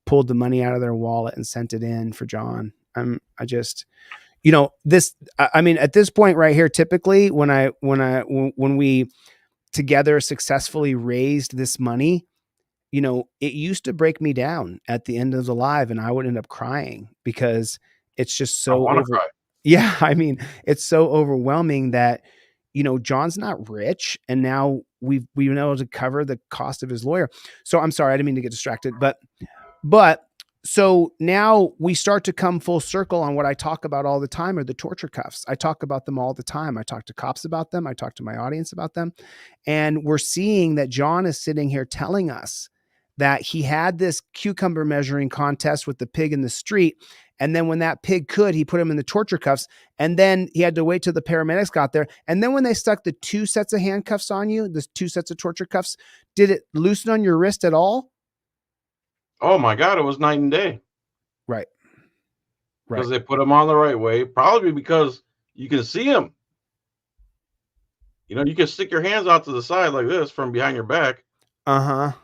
pulled the money out of their wallet and sent it in for John. I just, you know, this, I mean, at this point right here, typically when we together successfully raised this money, you know, it used to break me down at the end of the live and I would end up crying because it's just so cry. Yeah, I mean, it's so overwhelming that, you know, John's not rich and now we've been able to cover the cost of his lawyer. So I'm sorry, I didn't mean to get distracted, but so now we start to come full circle on what I talk about all the time are the torture cuffs. I talk about them all the time. I talk to cops about them. I talk to my audience about them. And we're seeing that John is sitting here telling us that he had this cucumber measuring contest with the pig in the street. And then when that pig could, he put him in the torture cuffs. And then he had to wait till the paramedics got there. And then when they stuck the 2 sets of handcuffs on you, the 2 sets of torture cuffs, did it loosen on your wrist at all? Oh my God, it was night and day. Right. Because they put them on the right way, probably because you can see them. You know, you can stick your hands out to the side like this from behind your back. And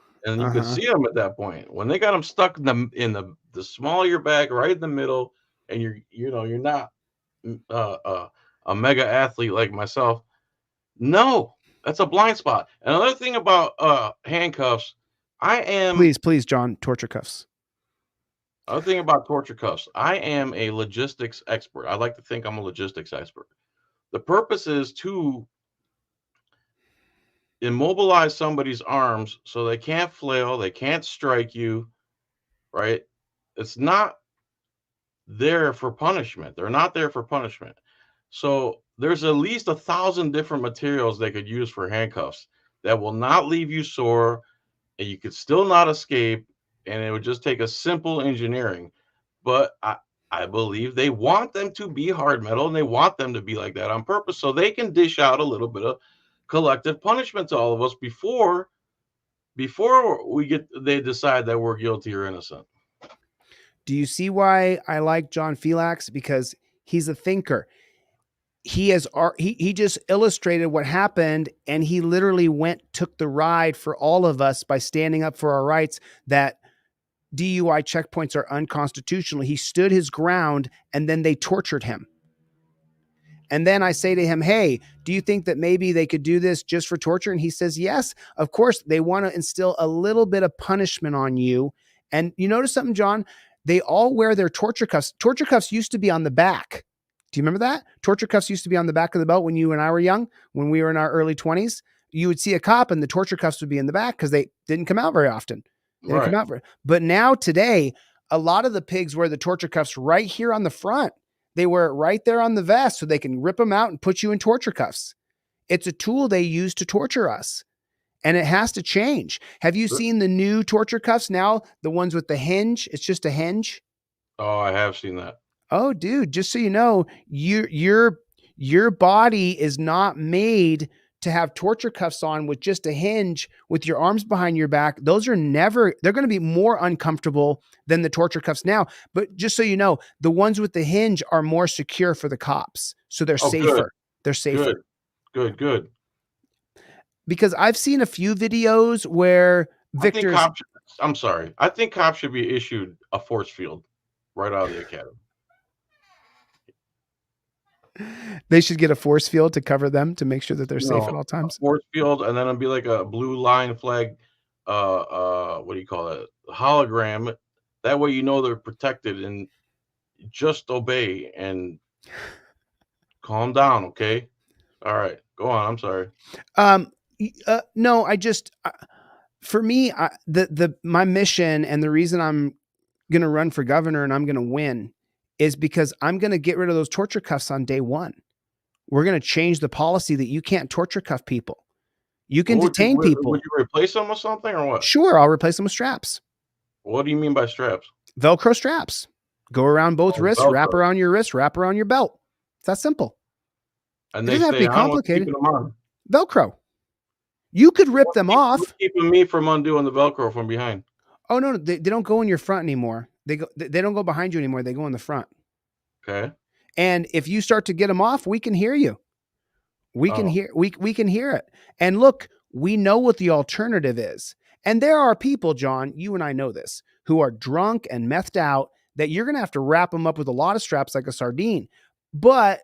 you can see them at that point. When they got them stuck in the small of your back, right in the middle, and you're not a mega athlete like myself. No, that's a blind spot. Another thing about handcuffs, I am please, John, torture cuffs. Another thing about torture cuffs, I am a logistics expert. I like to think I'm a logistics expert. The purpose is to immobilize somebody's arms so they can't flail, they can't strike you, right? It's not there for punishment. They're not there for punishment. So there's at least 1,000 different materials they could use for handcuffs that will not leave you sore, and you could still not escape, and it would just take a simple engineering. But I believe they want them to be hard metal, and they want them to be like that on purpose so they can dish out a little bit of collective punishment to all of us before they decide that we're guilty or innocent. Do you see why I like John Filax? Because he's a thinker. He just illustrated what happened, and he literally took the ride for all of us by standing up for our rights, that DUI checkpoints are unconstitutional. He stood his ground, and then they tortured him. And then I say to him, hey, do you think that maybe they could do this just for torture? And he says, yes, of course. They want to instill a little bit of punishment on you. And you notice something, John? They all wear their torture cuffs. Torture cuffs used to be on the back. Do you remember that? Torture cuffs used to be on the back of the belt when you and I were young, when we were in our early 20s. You would see a cop and the torture cuffs would be in the back because they didn't come out very often. But now today, a lot of the pigs wear the torture cuffs right here on the front. They wear it right there on the vest so they can rip them out and put you in torture cuffs. It's a tool they use to torture us. And it has to change. Have you seen the new torture cuffs now? The ones with the hinge? It's just a hinge. Oh, I have seen that. Oh, dude, just so you know, your body is not made to have torture cuffs on with just a hinge with your arms behind your back. Those are they're going to be more uncomfortable than the torture cuffs now. But just so you know, the ones with the hinge are more secure for the cops. So they're safer. Good. They're safer. Good. Because I've seen a few videos where victors. I'm sorry. I think cops should be issued a force field right out of the academy. They should get a force field to cover them to make sure that they're safe at all A times. force field, and then it'll be like a blue line flag. What do you call it? Hologram. That way, you know they're protected, and just obey and calm down. Okay. All right. Go on. I'm sorry. No, I just for me, my mission and the reason I'm going to run for governor and I'm going to win is because I'm going to get rid of those torture cuffs on day one. We're going to change the policy that you can't torture cuff people. You can detain people. Would you replace them with something or what? Sure, I'll replace them with straps. What do you mean by straps? Velcro straps. Go around both wrists, Velcro. wrap around your wrist, wrap around your belt. It's that simple. And It they doesn't have to stay be on. What's complicated. keeping them on? Velcro. You could rip them off. What's keeping me from undoing the Velcro from behind? Oh no, they don't go in your front anymore. They don't go behind you anymore. They go in the front. Okay. And if you start to get them off, we can hear you. We can hear it. And look, we know what the alternative is. And there are people, John, you and I know this, who are drunk and methed out that you're going to have to wrap them up with a lot of straps like a sardine. But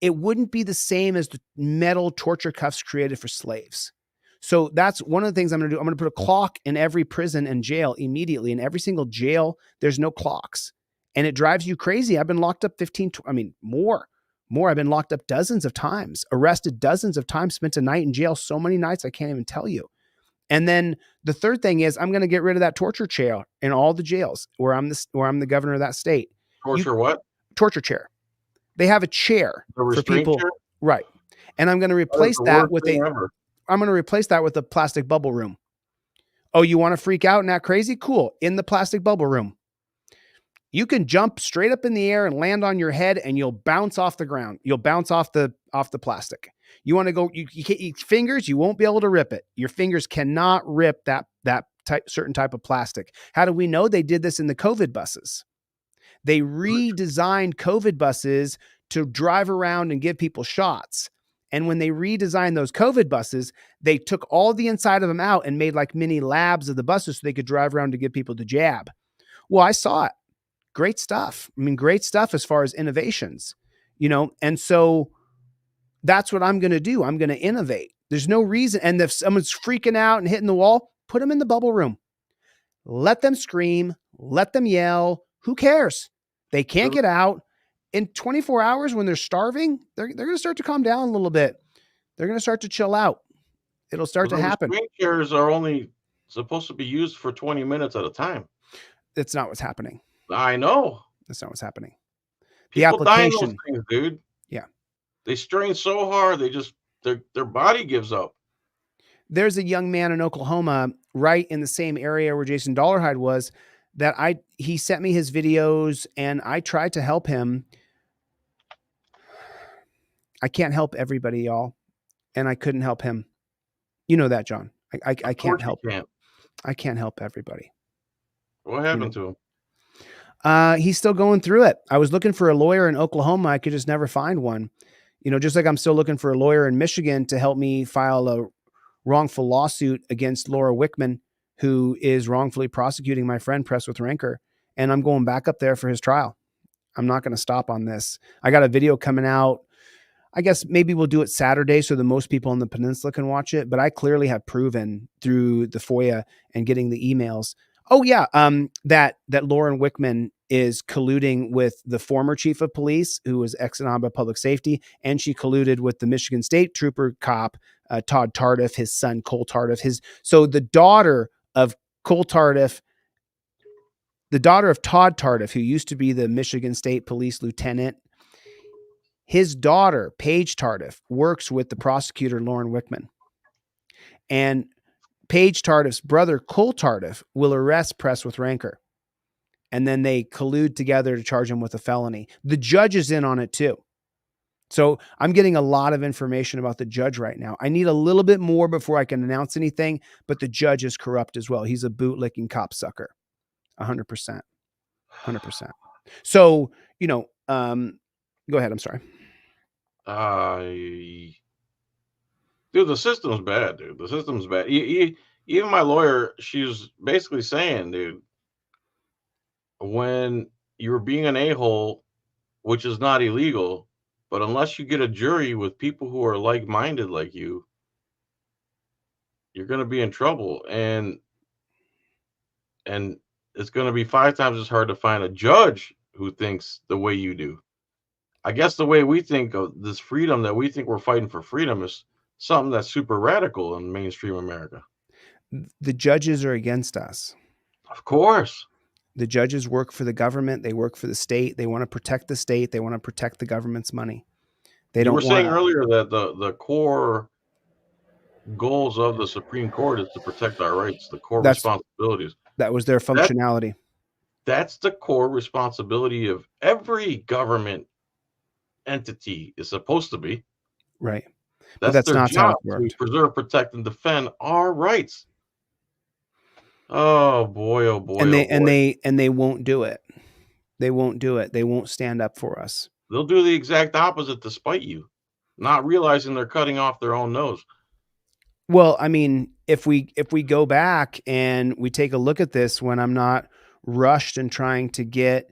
it wouldn't be the same as the metal torture cuffs created for slaves. So that's one of the things I'm going to do. I'm going to put a clock in every prison and jail immediately. In every single jail, there's no clocks. And it drives you crazy. I've been locked up more. I've been locked up dozens of times, arrested dozens of times, spent a night in jail, so many nights I can't even tell you. And then the third thing is I'm going to get rid of that torture chair in all the jails where I'm the governor of that state. What? Torture chair. They have a chair for people. Chair? Right. And I'm going to replace that with a plastic bubble room. Oh, you want to freak out and act crazy? Cool. In the plastic bubble room. You can jump straight up in the air and land on your head and you'll bounce off the ground. You'll bounce off the plastic. You want to go, you can't, fingers, you won't be able to rip it. Your fingers cannot rip that certain type of plastic. How do we know? They did this in the COVID buses. They redesigned COVID buses to drive around and give people shots. And when they redesigned those COVID buses, they took all the inside of them out and made like mini labs of the buses so they could drive around to give people the jab. Well, I saw it. Great stuff. I mean, great stuff as far as innovations, and so that's what I'm going to do. I'm going to innovate. There's no reason. And if someone's freaking out and hitting the wall, put them in the bubble room. Let them scream, let them yell. Who cares? They can't get out. In 24 hours when they're starving, they're going to start to calm down a little bit. They're going to start to chill out. It'll start to happen. Restraint chairs are only supposed to be used for 20 minutes at a time. That's not what's happening. I know. That's not what's happening. People die in those things, dude. Yeah. They strain so hard, their body gives up. There's a young man in Oklahoma, right in the same area where Jason Dollarhide was, that he sent me his videos and I tried to help him. I can't help everybody, y'all. And I couldn't help him. You know that, John. I can't help. I can't help everybody. What happened to him? He's still going through it. I was looking for a lawyer in Oklahoma. I could just never find one. Just like I'm still looking for a lawyer in Michigan to help me file a wrongful lawsuit against Laura Wickman, who is wrongfully prosecuting my friend Press with Rancor. And I'm going back up there for his trial. I'm not going to stop on this. I got a video coming out. I guess maybe we'll do it Saturday so that most people on the peninsula can watch it. But I clearly have proven through the FOIA and getting the emails. Oh yeah. That Lauren Wickman is colluding with the former chief of police, who was ex-Anaba Public Safety. And she colluded with the Michigan State Trooper cop, Todd Tardiff, his son, Cole Tardiff. So the daughter of Cole Tardiff, the daughter of Todd Tardiff, who used to be the Michigan State Police lieutenant, his daughter, Paige Tardiff, works with the prosecutor, Lauren Wickman. And Paige Tardiff's brother, Cole Tardiff, will arrest Press with Rancor. And then they collude together to charge him with a felony. The judge is in on it too. So I'm getting a lot of information about the judge right now. I need a little bit more before I can announce anything, but the judge is corrupt as well. He's a bootlicking cop sucker. 100%. 100%. So, go ahead. I'm sorry. Dude, the system's bad, dude. The system's bad. Even my lawyer, she was basically saying, dude, when you're being an a-hole, which is not illegal, But unless you get a jury with people who are like-minded like you, you're going to be in trouble. And it's going to be 5 times as hard to find a judge who thinks the way you do. I guess the way we think of this freedom, that we think we're fighting for freedom, is something that's super radical in mainstream America. The judges are against us. Of course. The judges work for the government. They work for the state. They want to protect the state. They want to protect the government's money. You were saying earlier that the core goals of the Supreme Court is to protect our rights, the core responsibilities. That was their functionality. That's the core responsibility of every government entity is supposed to be. Right. That's their job, to preserve, protect, and defend our rights. Oh boy, oh boy. And they won't do it. They won't do it. They won't stand up for us. They'll do the exact opposite to spite you, not realizing they're cutting off their own nose. Well, I mean, if we go back and we take a look at this when I'm not rushed and trying to get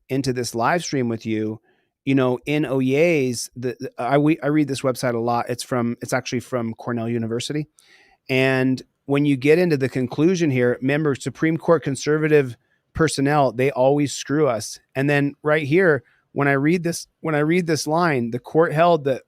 into this live stream with you, you know, in OYA's, I read this website a lot. It's actually from Cornell University. And when you get into the conclusion here, remember, Supreme Court conservative personnel, they always screw us. And then right here, when I read this line, the court held that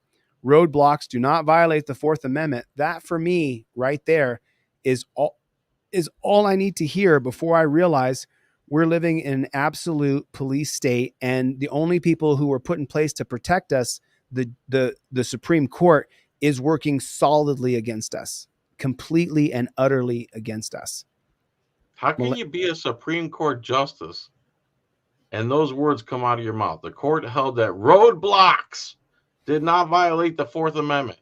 roadblocks do not violate the Fourth Amendment. That for me right there is all I need to hear before I realize we're living in an absolute police state. And the only people who were put in place to protect us, the Supreme Court, is working solidly against us, completely and utterly against us. How can you be a Supreme Court justice and those words come out of your mouth? The court held that roadblocks did not violate the Fourth Amendment.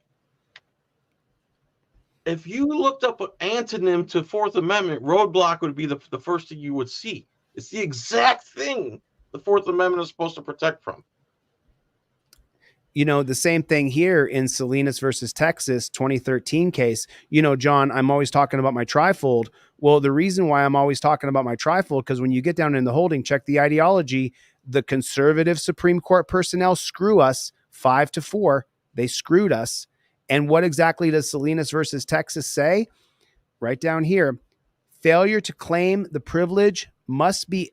If you looked up an antonym to Fourth Amendment, roadblock would be the first thing you would see. It's the exact thing the Fourth Amendment is supposed to protect from. You know, the same thing here in Salinas versus Texas 2013 case. You know, John, I'm always talking about my trifold. Well, the reason why I'm always talking about my trifold, because when you get down in the holding, check the ideology. The conservative Supreme Court personnel screw us 5-4. They screwed us. And what exactly does Salinas versus Texas say? Right down here. Failure to claim the privilege must be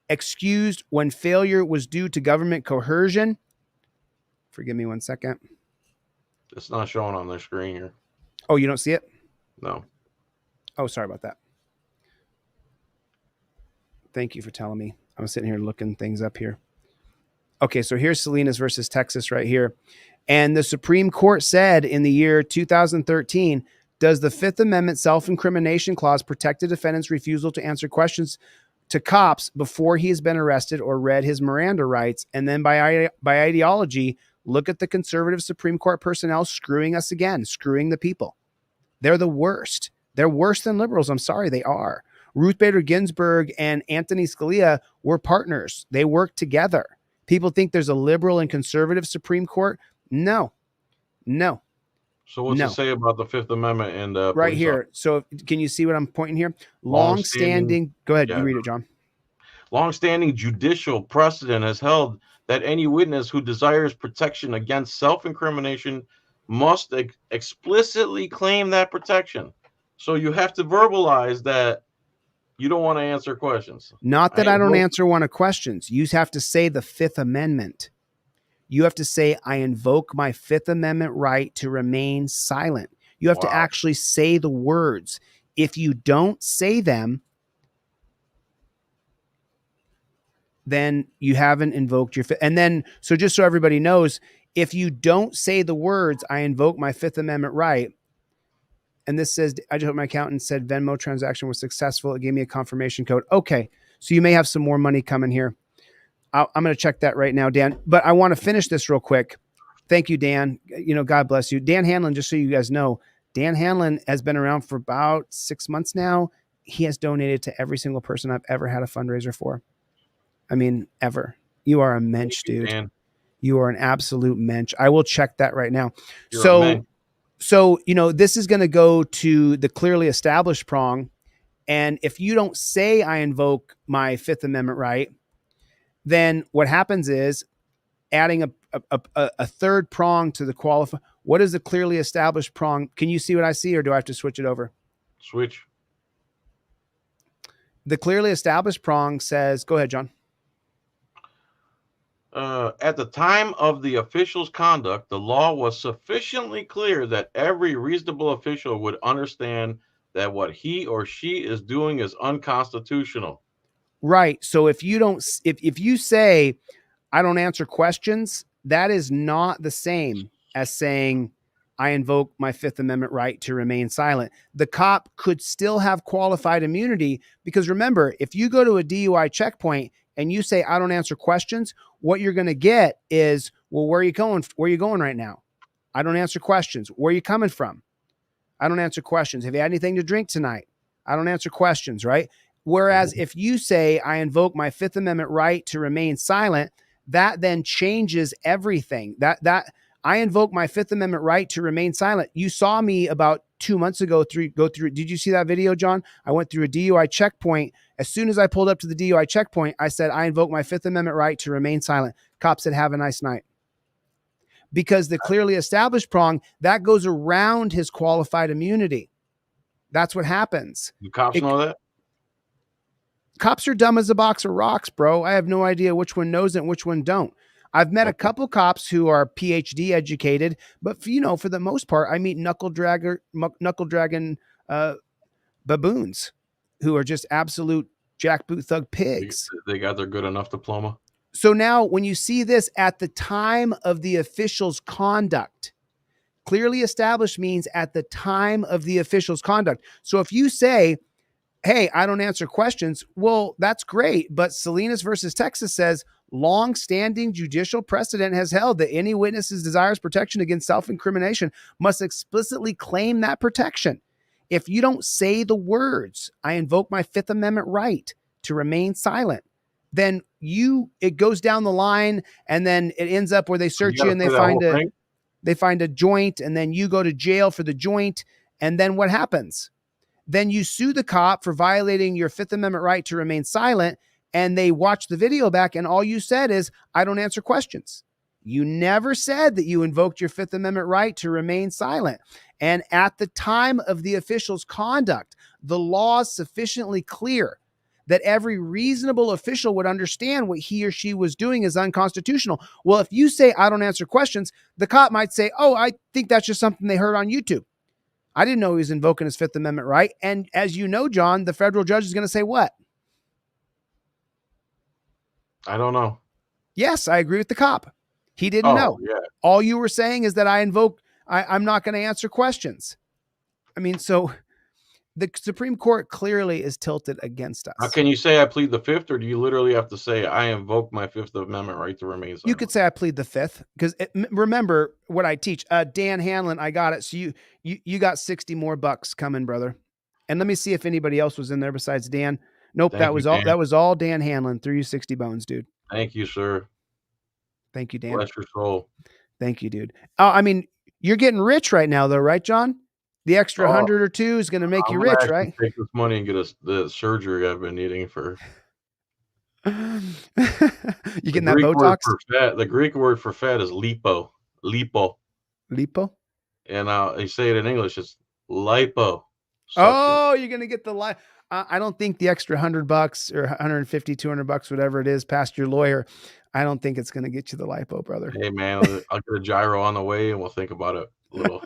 excused when failure was due to government coercion. Forgive me 1 second. It's not showing on their screen here. Oh, you don't see it? No. Oh, sorry about that. Thank you for telling me. I was sitting here looking things up here. Okay, so here's Salinas versus Texas right here. And the Supreme Court said in the year 2013, does the Fifth Amendment self-incrimination clause protect a defendant's refusal to answer questions to cops before he has been arrested or read his Miranda rights? And then by ideology, look at the conservative Supreme Court personnel screwing us again, screwing the people. They're the worst. They're worse than liberals. I'm sorry, they are. Ruth Bader Ginsburg and Anthony Scalia were partners. They worked together. People think there's a liberal and conservative Supreme Court. No. So what's it say about the Fifth Amendment and right here? So can you see what I'm pointing here? Long-standing. Go ahead, you read it, John. Long-standing judicial precedent has held that any witness who desires protection against self-incrimination must explicitly claim that protection. So you have to verbalize that you don't want to answer questions. Not that I don't answer one of questions. You have to say the Fifth Amendment. You have to say, I invoke my Fifth Amendment right to remain silent. You have to actually say the words. If you don't say them, then you haven't invoked your Fifth. And then, so just so everybody knows, if you don't say the words, I invoke my Fifth Amendment right, and this says, I just hope my accountant said Venmo transaction was successful. It gave me a confirmation code. Okay, so you may have some more money coming here. I'm going to check that right now, Dan. But I want to finish this real quick. Thank you, Dan. You know, God bless you. Dan Hanlon, just so you guys know, Dan Hanlon has been around for about 6 months now. He has donated to every single person I've ever had a fundraiser for. I mean, ever. You are a mensch, dude. Dan. You are an absolute mensch. I will check that right now. So, you know, this is going to go to the clearly established prong. And if you don't say I invoke my Fifth Amendment right, then what happens is adding a third prong to the qualify. What is the clearly established prong? Can you see what I see, or do I have to switch it over? Switch. The clearly established prong says, go ahead, John. At the time of the official's conduct, the law was sufficiently clear that every reasonable official would understand that what he or she is doing is unconstitutional. Right. So if you say, I don't answer questions, that is not the same as saying, I invoke my Fifth Amendment right to remain silent. The cop could still have qualified immunity, because remember, if you go to a DUI checkpoint and you say, I don't answer questions, what you're going to get is, well, where are you going? Where are you going right now? I don't answer questions. Where are you coming from? I don't answer questions. Have you had anything to drink tonight? I don't answer questions, right? Whereas if you say, I invoke my Fifth Amendment right to remain silent, that then changes everything. That I invoke my Fifth Amendment right to remain silent. You saw me about 2 months ago go through. Did you see that video, John? I went through a DUI checkpoint. As soon as I pulled up to the DUI checkpoint, I said, I invoke my Fifth Amendment right to remain silent. Cop said, have a nice night. Because the clearly established prong, that goes around his qualified immunity. That's what happens. Do cops know that? Cops are dumb as a box of rocks, bro. I have no idea which one knows it and which one don't. I've met a couple cops who are PhD educated, but for the most part, I meet knuckle dragon baboons who are just absolute jackboot thug pigs. They got their good enough diploma. So now when you see this at the time of the official's conduct, clearly established means at the time of the official's conduct. So if you say, hey, I don't answer questions, well, that's great. But Salinas versus Texas says, long-standing judicial precedent has held that any witness who desires protection against self-incrimination must explicitly claim that protection. If you don't say the words, I invoke my Fifth Amendment right to remain silent, then it goes down the line, and then it ends up where they search you and they find a joint, and then you go to jail for the joint. And then what happens? Then you sue the cop for violating your Fifth Amendment right to remain silent, and they watch the video back, and all you said is, I don't answer questions. You never said that you invoked your Fifth Amendment right to remain silent. And at the time of the official's conduct, the law is sufficiently clear that every reasonable official would understand what he or she was doing is unconstitutional. Well, if you say, I don't answer questions, the cop might say, oh, I think that's just something they heard on YouTube. I didn't know he was invoking his Fifth Amendment right. And as you know, John, the federal judge is going to say what? I don't know. Yes, I agree with the cop. He didn't know. Yeah. All you were saying is that I'm not going to answer questions. I mean, so the Supreme Court clearly is tilted against us. How can you say I plead the Fifth, or do you literally have to say I invoke my Fifth Amendment right to remain silent? You could say I plead the Fifth, because remember what I teach. Dan Hanlon, I got it. So you got 60 more bucks coming, brother. And let me see if anybody else was in there besides Dan. Nope, that was all Dan Hanlon. Threw you 60 bones, dude. Thank you, sir. Thank you, Dan. Bless your soul. Thank you, dude. I mean, you're getting rich right now, though, right, John? The extra 100 or two is going to make you rich, right? Take this money and get the surgery I've been needing for. You getting that Botox? The Greek word for fat is lipo. Lipo. Lipo? And you say it in English, it's lipo. Oh, you're going to get the lipo. I don't think the extra $100 or 150, $200, whatever it is, past your lawyer, I don't think it's going to get you the lipo, brother. Hey, man, I'll get a gyro on the way and we'll think about it a little.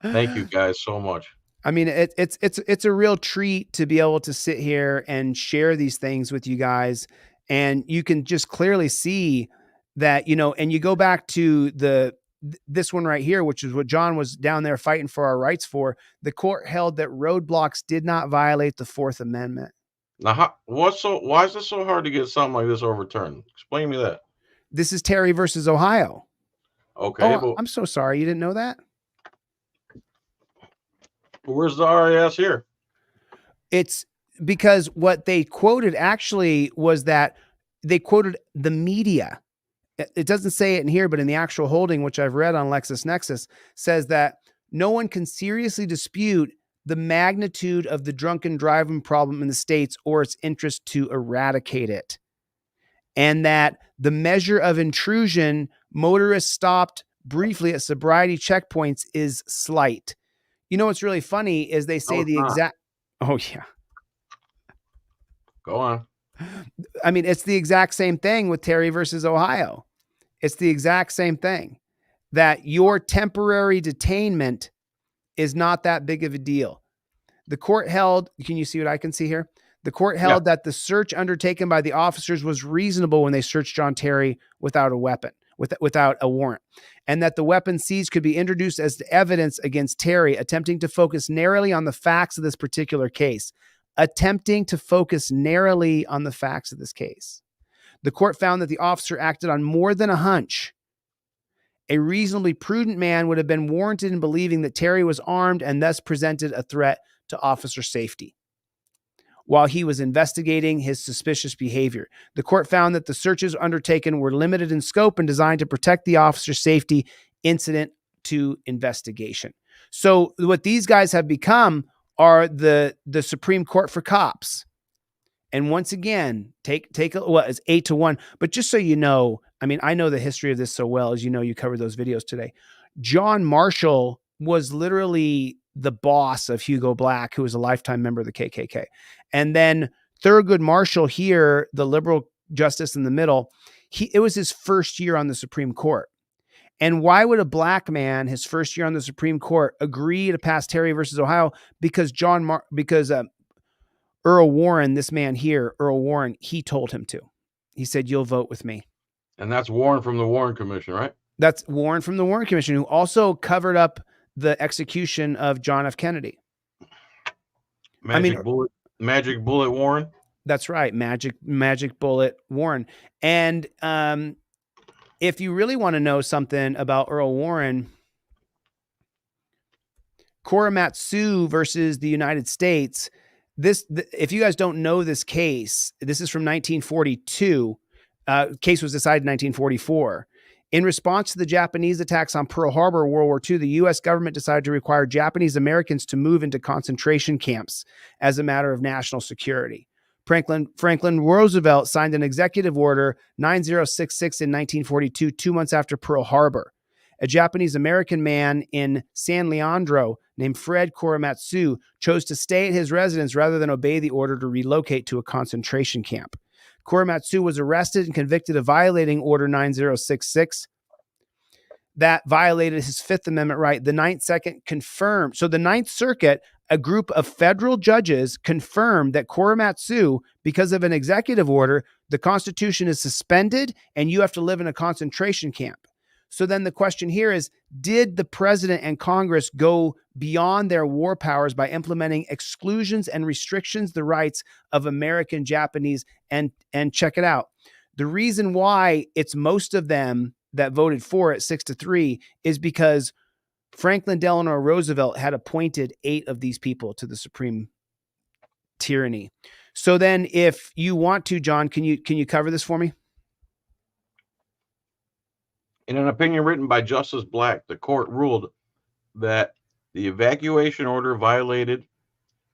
Thank you guys so much. I mean, it's a real treat to be able to sit here and share these things with you guys. And you can just clearly see that, and you go back to this one right here, which is what John was down there fighting for our rights for. The court held that roadblocks did not violate the Fourth Amendment. Now, why is it so hard to get something like this overturned? Explain me that. This is Terry versus Ohio. Okay. Oh, I'm so sorry. You didn't know that? Where's the RAS here? It's because what they quoted actually was that they quoted the media. It doesn't say it in here, but in the actual holding, which I've read on LexisNexis, says that no one can seriously dispute the magnitude of the drunken driving problem in the states or its interest to eradicate it. and that the measure of intrusion motorists stopped briefly at sobriety checkpoints is slight. You know what's really funny is they say No, it's the not. exact. Oh yeah. Go on. I mean, it's the exact same thing with Terry versus Ohio. It's the exact same thing, that your temporary detainment is not that big of a deal. The court held, can you see what I can see here? The court held that the search undertaken by the officers was reasonable when they searched John Terry without a weapon, without a warrant, and that the weapon seized could be introduced as evidence against Terry, attempting to focus narrowly on the facts of this particular case. Attempting to focus narrowly on the facts of this case. The court found that the officer acted on more than a hunch. A reasonably prudent man would have been warranted in believing that Terry was armed and thus presented a threat to officer safety while he was investigating his suspicious behavior. The court found that the searches undertaken were limited in scope and designed to protect the officer's safety incident to investigation. So what these guys have become are the Supreme Court for cops. And once again, take it's 8-1. But just so you know, I mean, I know the history of this so well, as you know, you covered those videos today. John Marshall was literally the boss of Hugo Black, who was a lifetime member of the KKK. And then Thurgood Marshall here, the liberal justice in the middle, it was his first year on the Supreme Court. And why would a black man, his first year on the Supreme Court, agree to pass Terry versus Ohio? Because Earl Warren, this man here, Earl Warren, he told him to. He said, "You'll vote with me." And that's Warren from the Warren Commission, right? That's Warren from the Warren Commission, who also covered up the execution of John F. Kennedy. Magic Bullet Warren. That's right. Magic Bullet Warren. And if you really want to know something about Earl Warren, Korematsu versus the United States. If you guys don't know this case, this is from 1942. Case was decided in 1944. In response to the Japanese attacks on Pearl Harbor in World War II, the U.S. government decided to require Japanese Americans to move into concentration camps as a matter of national security. Franklin Roosevelt signed an executive order 9066 in 1942, 2 months after Pearl Harbor. A Japanese American man in San Leandro named Fred Korematsu chose to stay at his residence rather than obey the order to relocate to a concentration camp. Korematsu was arrested and convicted of violating Order 9066. That violated his Fifth Amendment right. The Ninth Circuit confirmed. So the Ninth Circuit, a group of federal judges, confirmed that Korematsu, because of an executive order, the Constitution is suspended and you have to live in a concentration camp. So then the question here is, did the president and Congress go beyond their war powers by implementing exclusions and restrictions the rights of American Japanese? And check it out. The reason why it's most of them that voted for it 6-3 is because Franklin Delano Roosevelt had appointed 8 of these people to the Supreme Tyranny. So then if you want to, John, can you cover this for me? In an opinion written by Justice Black, the court ruled that the evacuation order violated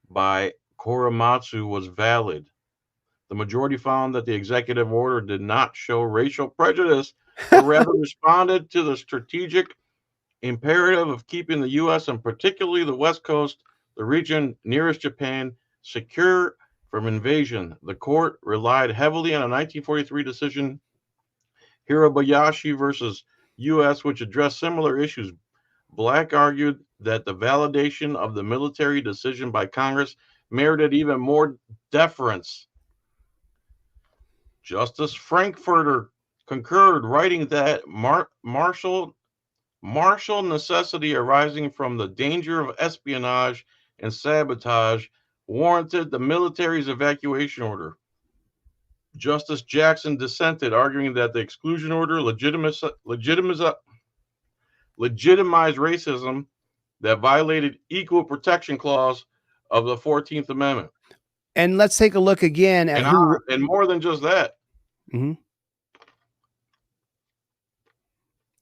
by Korematsu was valid. The majority found that the executive order did not show racial prejudice, but rather responded to the strategic imperative of keeping the U.S. and particularly the West Coast, the region nearest Japan, secure from invasion. The court relied heavily on a 1943 decision, Hirabayashi versus U.S., which addressed similar issues. Black argued that the validation of the military decision by Congress merited even more deference. Justice Frankfurter concurred, writing that martial necessity arising from the danger of espionage and sabotage warranted the military's evacuation order. Justice Jackson dissented, arguing that the exclusion order legitimized racism that violated equal protection clause of the 14th Amendment. And let's take a look again at and more than just that. Mm-hmm.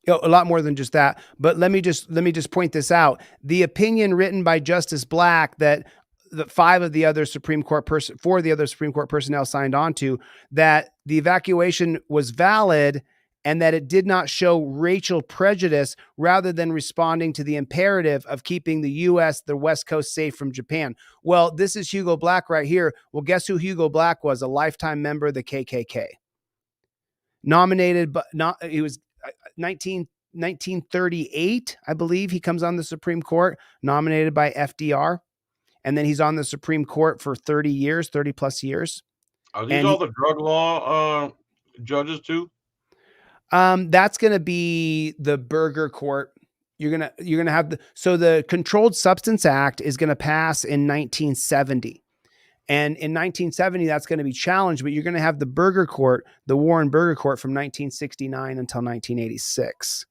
A lot more than just that. But let me just point this out. The opinion written by Justice Black that the 4 of the other Supreme Court personnel signed on to, that the evacuation was valid and that it did not show racial prejudice rather than responding to the imperative of keeping the U.S., the West Coast, safe from Japan. Well, this is Hugo Black right here. Well, guess who Hugo Black was? A lifetime member of the KKK. Nominated, but not, he was 1938, I believe he comes on the Supreme Court, nominated by FDR. And then he's on the Supreme Court for 30 plus years. Are these all the drug law judges too? That's going to be the Burger Court. You're going to have the Controlled Substance Act is going to pass in 1970. And in 1970, that's going to be challenged, but you're going to have the Burger Court, the Warren Burger Court from 1969 until 1986.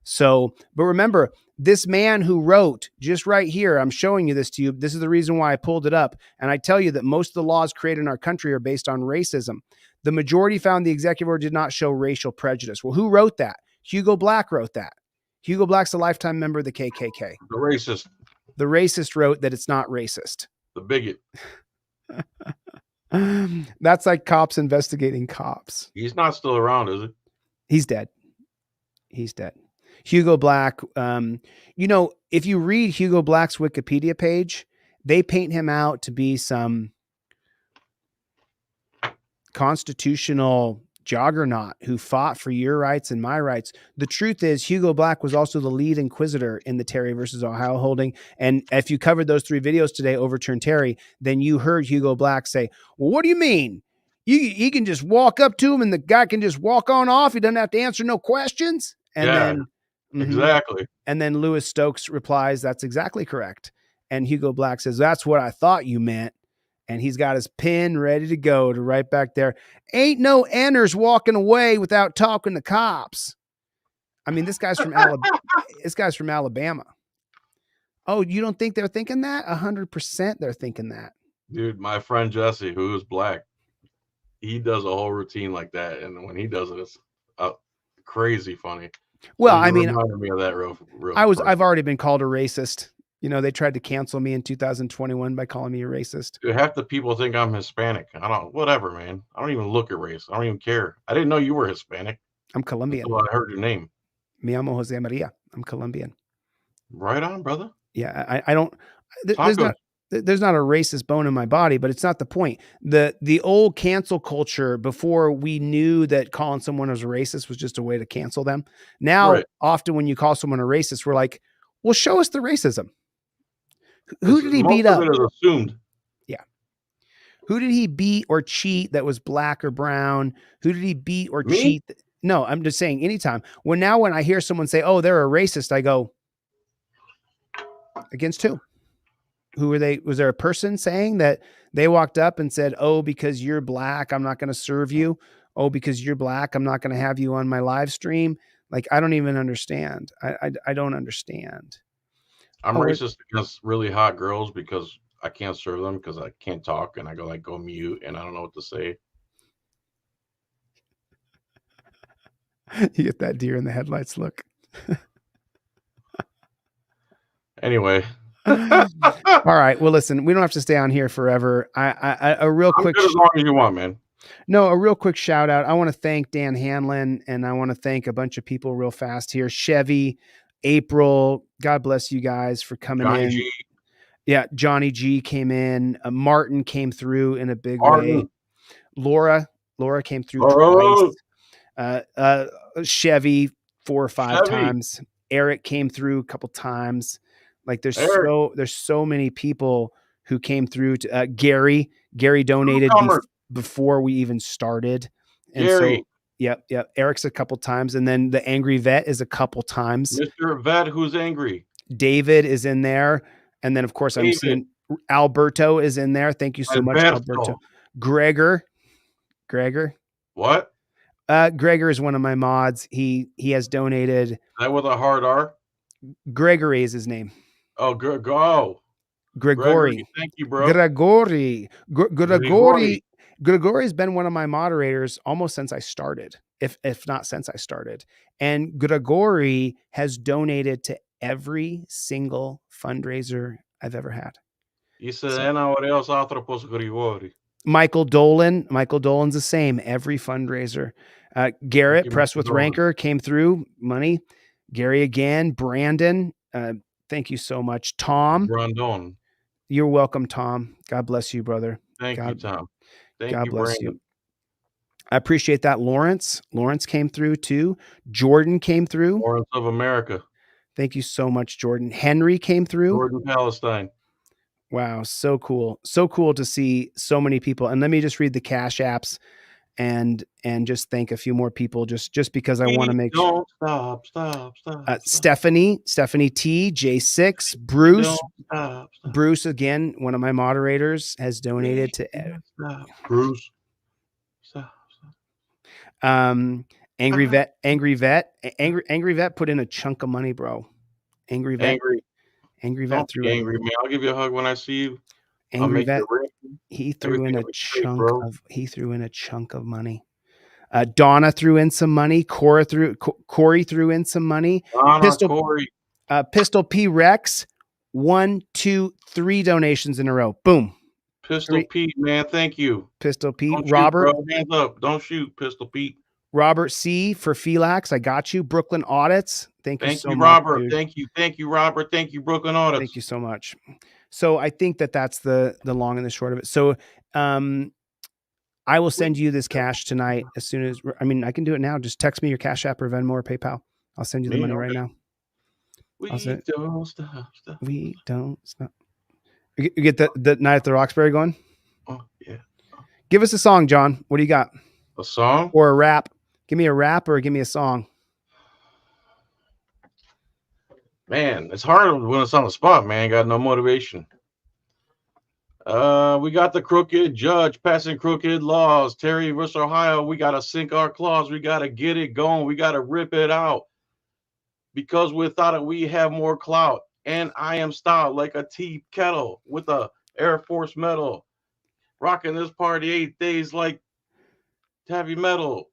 So, but remember, this man who wrote, just right here, I'm showing you this to you. This is the reason why I pulled it up. And I tell you that most of the laws created in our country are based on racism. The majority found the executive order did not show racial prejudice. Well, who wrote that? Hugo Black wrote that. Hugo Black's a lifetime member of the KKK. The racist. The racist wrote that it's not racist. The bigot. That's like cops investigating cops. He's not still around, is he? He's dead. He's dead. Hugo Black, if you read Hugo Black's Wikipedia page, they paint him out to be some constitutional juggernaut who fought for your rights and my rights. The truth is, Hugo Black was also the lead inquisitor in the Terry versus Ohio holding. And if you covered those 3 videos today, Overturn Terry, then you heard Hugo Black say, well, what do you mean? He can just walk up to him and the guy can just walk on off. He doesn't have to answer no questions. And then exactly. And then Louis Stokes replies, that's exactly correct. And Hugo Black says, that's what I thought you meant. And he's got his pen ready to go to right back there. Ain't no Enners walking away without talking to cops. I mean, this guy's from Alabama. Oh, you don't think they're thinking that? 100% they're thinking that. Dude, my friend Jesse, who is black, he does a whole routine like that. And when he does it, it's crazy funny. Well, So I mean, reminded me of that real I've already been called a racist. They tried to cancel me in 2021 by calling me a racist. Dude, half the people think I'm Hispanic. Whatever, man. I don't even look at race. I don't even care. I didn't know you were Hispanic. I'm Colombian. Until I heard your name. Me llamo Jose Maria. I'm Colombian. Right on, brother. Yeah, I don't. There's not a racist bone in my body, but it's not the point. The old cancel culture before we knew that calling someone as a racist was just a way to cancel them. Now, often when you call someone a racist, we're like, well, show us the racism. Who did he beat up? It is assumed. Yeah. Who did he beat or cheat that was black or brown? Who did he beat or cheat? No, I'm just saying anytime. When I hear someone say, oh, they're a racist, I go, against who? Who were they? Was there a person saying that they walked up and said, oh, because you're black, I'm not going to serve you. Oh, because you're black, I'm not going to have you on my live stream. Like, I don't even understand. I don't understand. I'm racist against really hot girls because I can't serve them because I can't talk and I go mute and I don't know what to say. You get that deer in the headlights look. Anyway. All right. Well, listen, we don't have to stay on here forever. A real quick, as long as you want, man. No, a real quick shout out. I want to thank Dan Hanlon and I want to thank a bunch of people real fast here. Chevy, April, God bless you guys for coming in. G. Yeah, Johnny G came in. Martin came through in a big way. Laura came through twice. Chevy 4 or 5 times. Eric came through a couple times. Like there's so many people who came through. Gary donated before we even started. And Gary. Yep. Eric's a couple times. And then the Angry Vet is a couple times. Mr. Vet, who's angry. David is in there. And then, of course, I'm seeing Alberto is in there. Thank you so much, Alberto. Gregor. What? Gregor is one of my mods. He has donated. Is that with a hard R? Gregory is his name. Oh, Gregory. Thank you, bro. Gregory has been one of my moderators almost since I started, if not since I started. And Gregory has donated to every single fundraiser I've ever had. Michael Dolan's the same. Every fundraiser. Garrett, Press with Rancor, came through. Money. Gary again. Brandon. Thank you so much. Tom. Brandon. You're welcome, Tom. God bless you, brother. Thank you, Tom. God bless you. I appreciate that. Lawrence came through too. Jordan came through. Lawrence of America. Thank you so much, Jordan. Henry came through. Jordan, Palestine. Wow, so cool. So cool to see so many people. And let me just read the Cash Apps and just thank a few more people just because I want to make sure. Stop. Stephanie T, J6, Bruce. Bruce, again, one of my moderators, has donated to Bruce. Stop. Angry Vet put in a chunk of money, bro. Angry Vet Don't threw be angry, man. I'll give you a hug when I see you. Angry Vet, he threw in a chunk of money. Donna threw in some money. Corey threw in some money. Pistol P Rex, 1, 2, 3 donations in a row. Boom. Pistol Pete, man, thank you. Pistol Pete. Don't Robert, shoot, hands up. Don't shoot, Pistol Pete. Robert C for Filax. I got you. Brooklyn Audits. Thank you so much, Robert. dude. Thank you, Robert. Thank you, Brooklyn Audits. Thank you so much. So I think that's the long and the short of it. So I will send you this cash tonight as soon as, I can do it now. Just text me your Cash App or Venmo or PayPal. I'll send you the money right now. We don't stop. We don't stop. You get the Night at the Roxbury going? Oh, yeah. Give us a song, John. What do you got? A song? Or a rap? Give me a rap or give me a song. Man, it's hard when it's on the spot, man. Got no motivation. We got the crooked judge passing crooked laws. Terry versus Ohio, we got to sink our claws. We got to get it going. We got to rip it out. Because without it, we have more clout. And I am styled like a tea kettle with a Air Force medal. Rocking this party 8 days like heavy metal.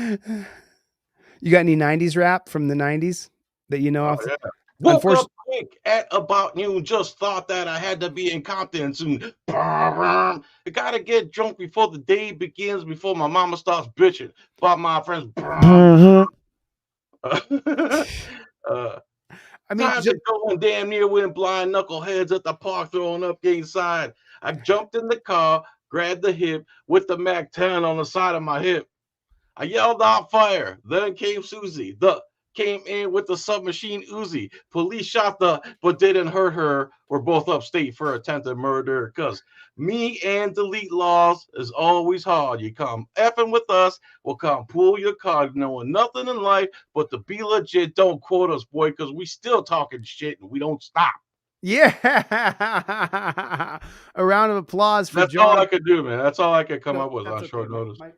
You got any 90s rap from the 90s that you know? Yeah. Woke up quick at about noon. Just thought that I had to be in Compton soon. I gotta get drunk before the day begins. Before my mama starts bitching about my friends. Time to go and damn near went blind. Knuckleheads at the park throwing up game side. I jumped in the car, grabbed the hip with the Mac 10 on the side of my hip. I yelled out fire. Then came Susie. Came in with the submachine Uzi. Police shot but didn't hurt her. We're both upstate for attempted murder. Cause me and delete laws is always hard. You come effing with us, we'll come pull your card, knowing nothing in life but to be legit. Don't quote us, boy, cause we still talking shit and we don't stop. Yeah. A round of applause for John. That's all I could do, man. That's all I could come up with on short notice. My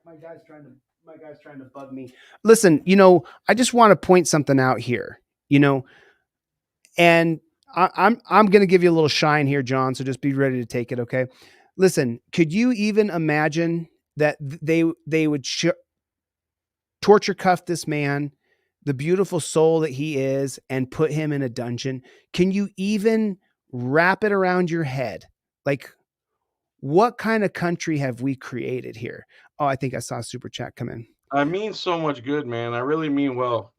guy's trying to bug me. Listen, I just want to point something out here, and I'm going to give you a little shine here, John. So just be ready to take it. Okay. Listen, could you even imagine that they would torture cuff this man, the beautiful soul that he is, and put him in a dungeon? Can you even wrap it around your head? Like, what kind of country have we created here? Oh, I think I saw a super chat come in. I mean so much good, man. I really mean well.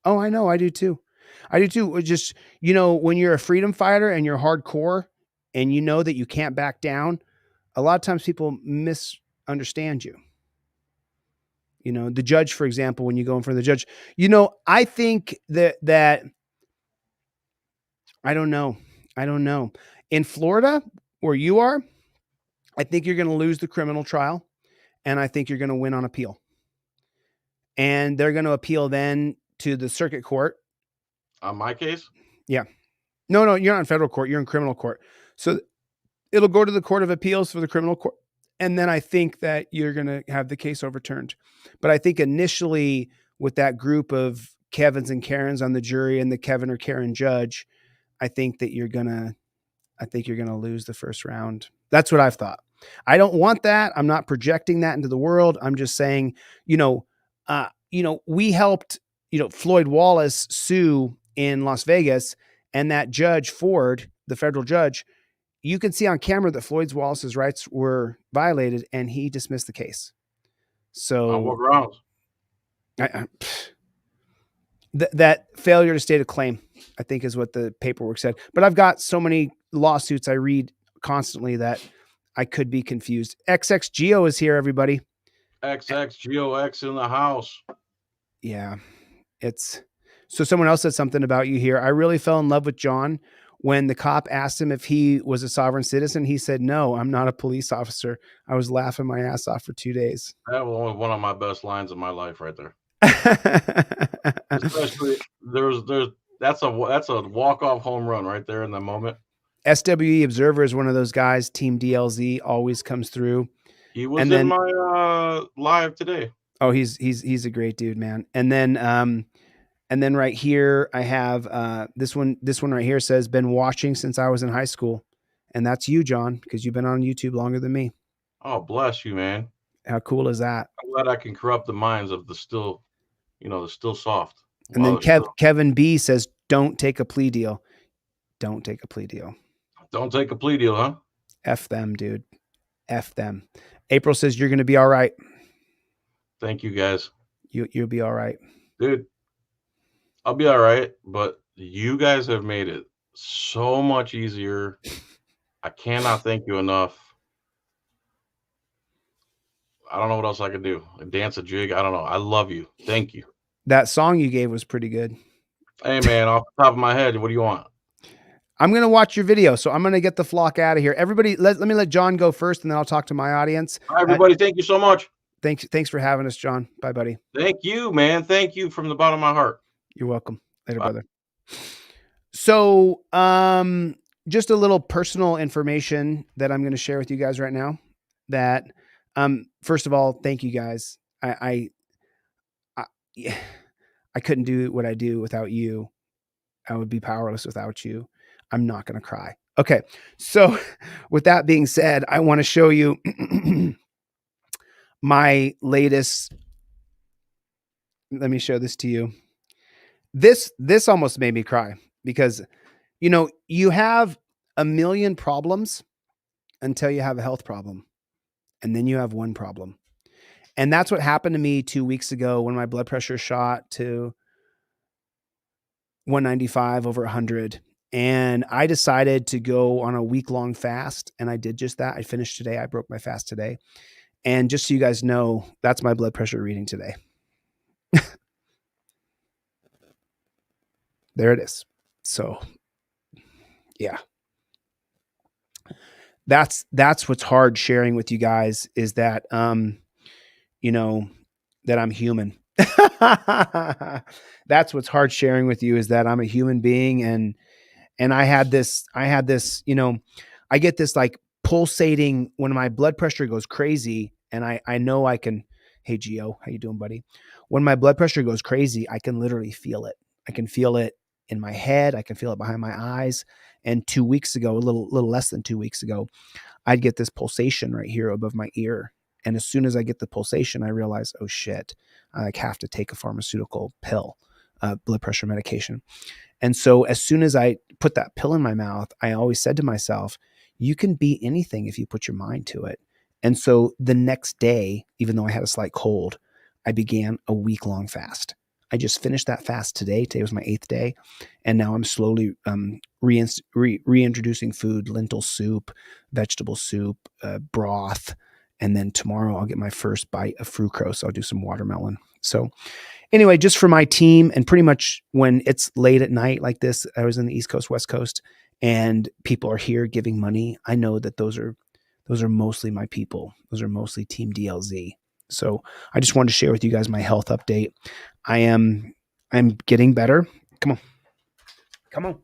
Oh, I know. I do too. Just, when you're a freedom fighter and you're hardcore and you know that you can't back down, a lot of times people misunderstand you. The judge, for example, when you go in front of the judge, I think that I don't know. In Florida, where you are, I think you're going to lose the criminal trial, and I think you're going to win on appeal. And they're going to appeal then to the circuit court. On my case? Yeah. No, you're not in federal court. You're in criminal court. So it'll go to the Court of Appeals for the criminal court. And then I think that you're going to have the case overturned. But I think initially with that group of Kevins and Karens on the jury and the Kevin or Karen judge, I think you're going to lose the first round. That's what I've thought. I don't want that. I'm not projecting that into the world. I'm just saying, we helped, Floyd Wallace sue in Las Vegas, and that Judge Ford, the federal judge, you can see on camera that Floyd Wallace's rights were violated, and he dismissed the case. So on what grounds? That failure to state a claim, I think, is what the paperwork said. But I've got so many lawsuits I read constantly that I could be confused. XXGO is here, everybody. XXGOX in the house. Yeah, so someone else said something about you here. I really fell in love with John. When the cop asked him if he was a sovereign citizen, he said, "No, I'm not a police officer." I was laughing my ass off for 2 days. That was one of my best lines of my life right there. Especially that's a walk-off home run right there in the moment. SWE Observer is one of those guys. Team DLZ always comes through. He was in my live today. Oh, he's a great dude, man. And then right here I have this one right here says, been watching since I was in high school. And that's you, John, because you've been on YouTube longer than me. Oh, bless you, man. How cool is that? I'm glad I can corrupt the minds of the still soft. And then Kevin B says, don't take a plea deal. Don't take a plea deal. Don't take a plea deal, huh? F them, dude. F them. April says, you're going to be all right. Thank you, guys. You'll be all right. Dude, I'll be all right, but you guys have made it so much easier. I cannot thank you enough. I don't know what else I could do. Dance a jig. I don't know. I love you. Thank you. That song you gave was pretty good. Hey, man, off the top of my head, what do you want? I'm going to watch your video, so I'm going to get the flock out of here. Everybody, let me let John go first, and then I'll talk to my audience. All right, everybody, thank you so much. Thanks for having us, John. Bye, buddy. Thank you, man. Thank you from the bottom of my heart. You're welcome. Later, brother. So, just a little personal information that I'm going to share with you guys right now. That, first of all, thank you guys. I couldn't do what I do without you. I would be powerless without you. I'm not going to cry. Okay. So with that being said, I want to show you my latest. Let me show this to you. This almost made me cry because, you have a million problems until you have a health problem. And then you have one problem. And that's what happened to me 2 weeks ago when my blood pressure shot to 195 over 100. And I decided to go on a week-long fast. And I did just that. I finished today. I broke my fast today. And just so you guys know, that's my blood pressure reading today. There it is. So, yeah. That's what's hard sharing with you guys is that, that I'm human. That's what's hard sharing with you is that I'm a human being. And I had this, I get this like pulsating when my blood pressure goes crazy. And I know I can, hey Gio, how you doing, buddy? When my blood pressure goes crazy, I can literally feel it. I can feel it in my head. I can feel it behind my eyes. And 2 weeks ago, a little less than 2 weeks ago, I'd get this pulsation right here above my ear. And as soon as I get the pulsation, I realize, oh shit, I have to take a pharmaceutical pill, blood pressure medication. And so as soon as I put that pill in my mouth, I always said to myself, you can beat anything if you put your mind to it. And so the next day, even though I had a slight cold, I began a week-long fast. I just finished that fast today. Today was my 8th day. And now I'm slowly reintroducing food, lentil soup, vegetable soup, broth. And then tomorrow I'll get my first bite of fructose. I'll do some watermelon. So anyway, just for my team, and pretty much when it's late at night like this, I was in the East Coast, West Coast, and people are here giving money. I know that those are mostly my people. Those are mostly Team DLZ. So I just wanted to share with you guys my health update. I'm getting better. Come on.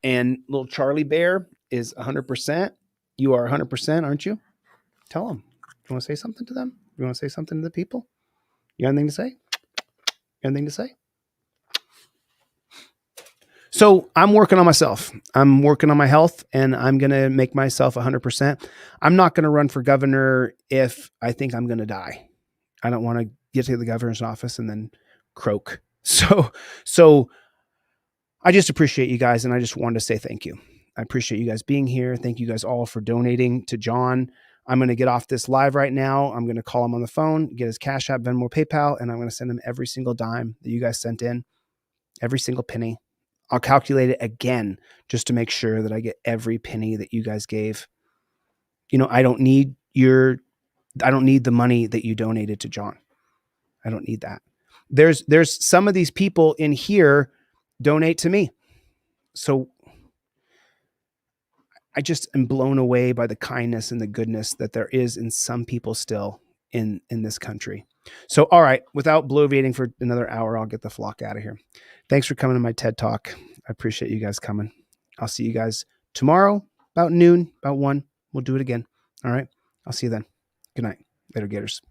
And little Charlie Bear is 100%. You are 100%, aren't you? Tell them. You want to say something to them? You want to say something to the people? You got anything to say? Anything to say? So I'm working on myself. I'm working on my health, and I'm going to make myself 100%. I'm not going to run for governor if I think I'm going to die. I don't want to get to the governor's office and then croak. So I just appreciate you guys, and I just wanted to say thank you. I appreciate you guys being here. Thank you guys all for donating to John. I'm going to get off this live right now. I'm going to call him on the phone, get his Cash App, Venmo, PayPal, and I'm going to send him every single dime that you guys sent in, every single penny. I'll calculate it again just to make sure that I get every penny that you guys gave. You know, I don't need the money that you donated to John. I don't need that. There's some of these people in here donate to me. So I just am blown away by the kindness and the goodness that there is in some people still in this country. So, all right, without bloviating for another hour, I'll get the flock out of here. Thanks for coming to my TED Talk. I appreciate you guys coming. I'll see you guys tomorrow about noon, about 1. We'll do it again. All right. I'll see you then. Good night. Later, Gators.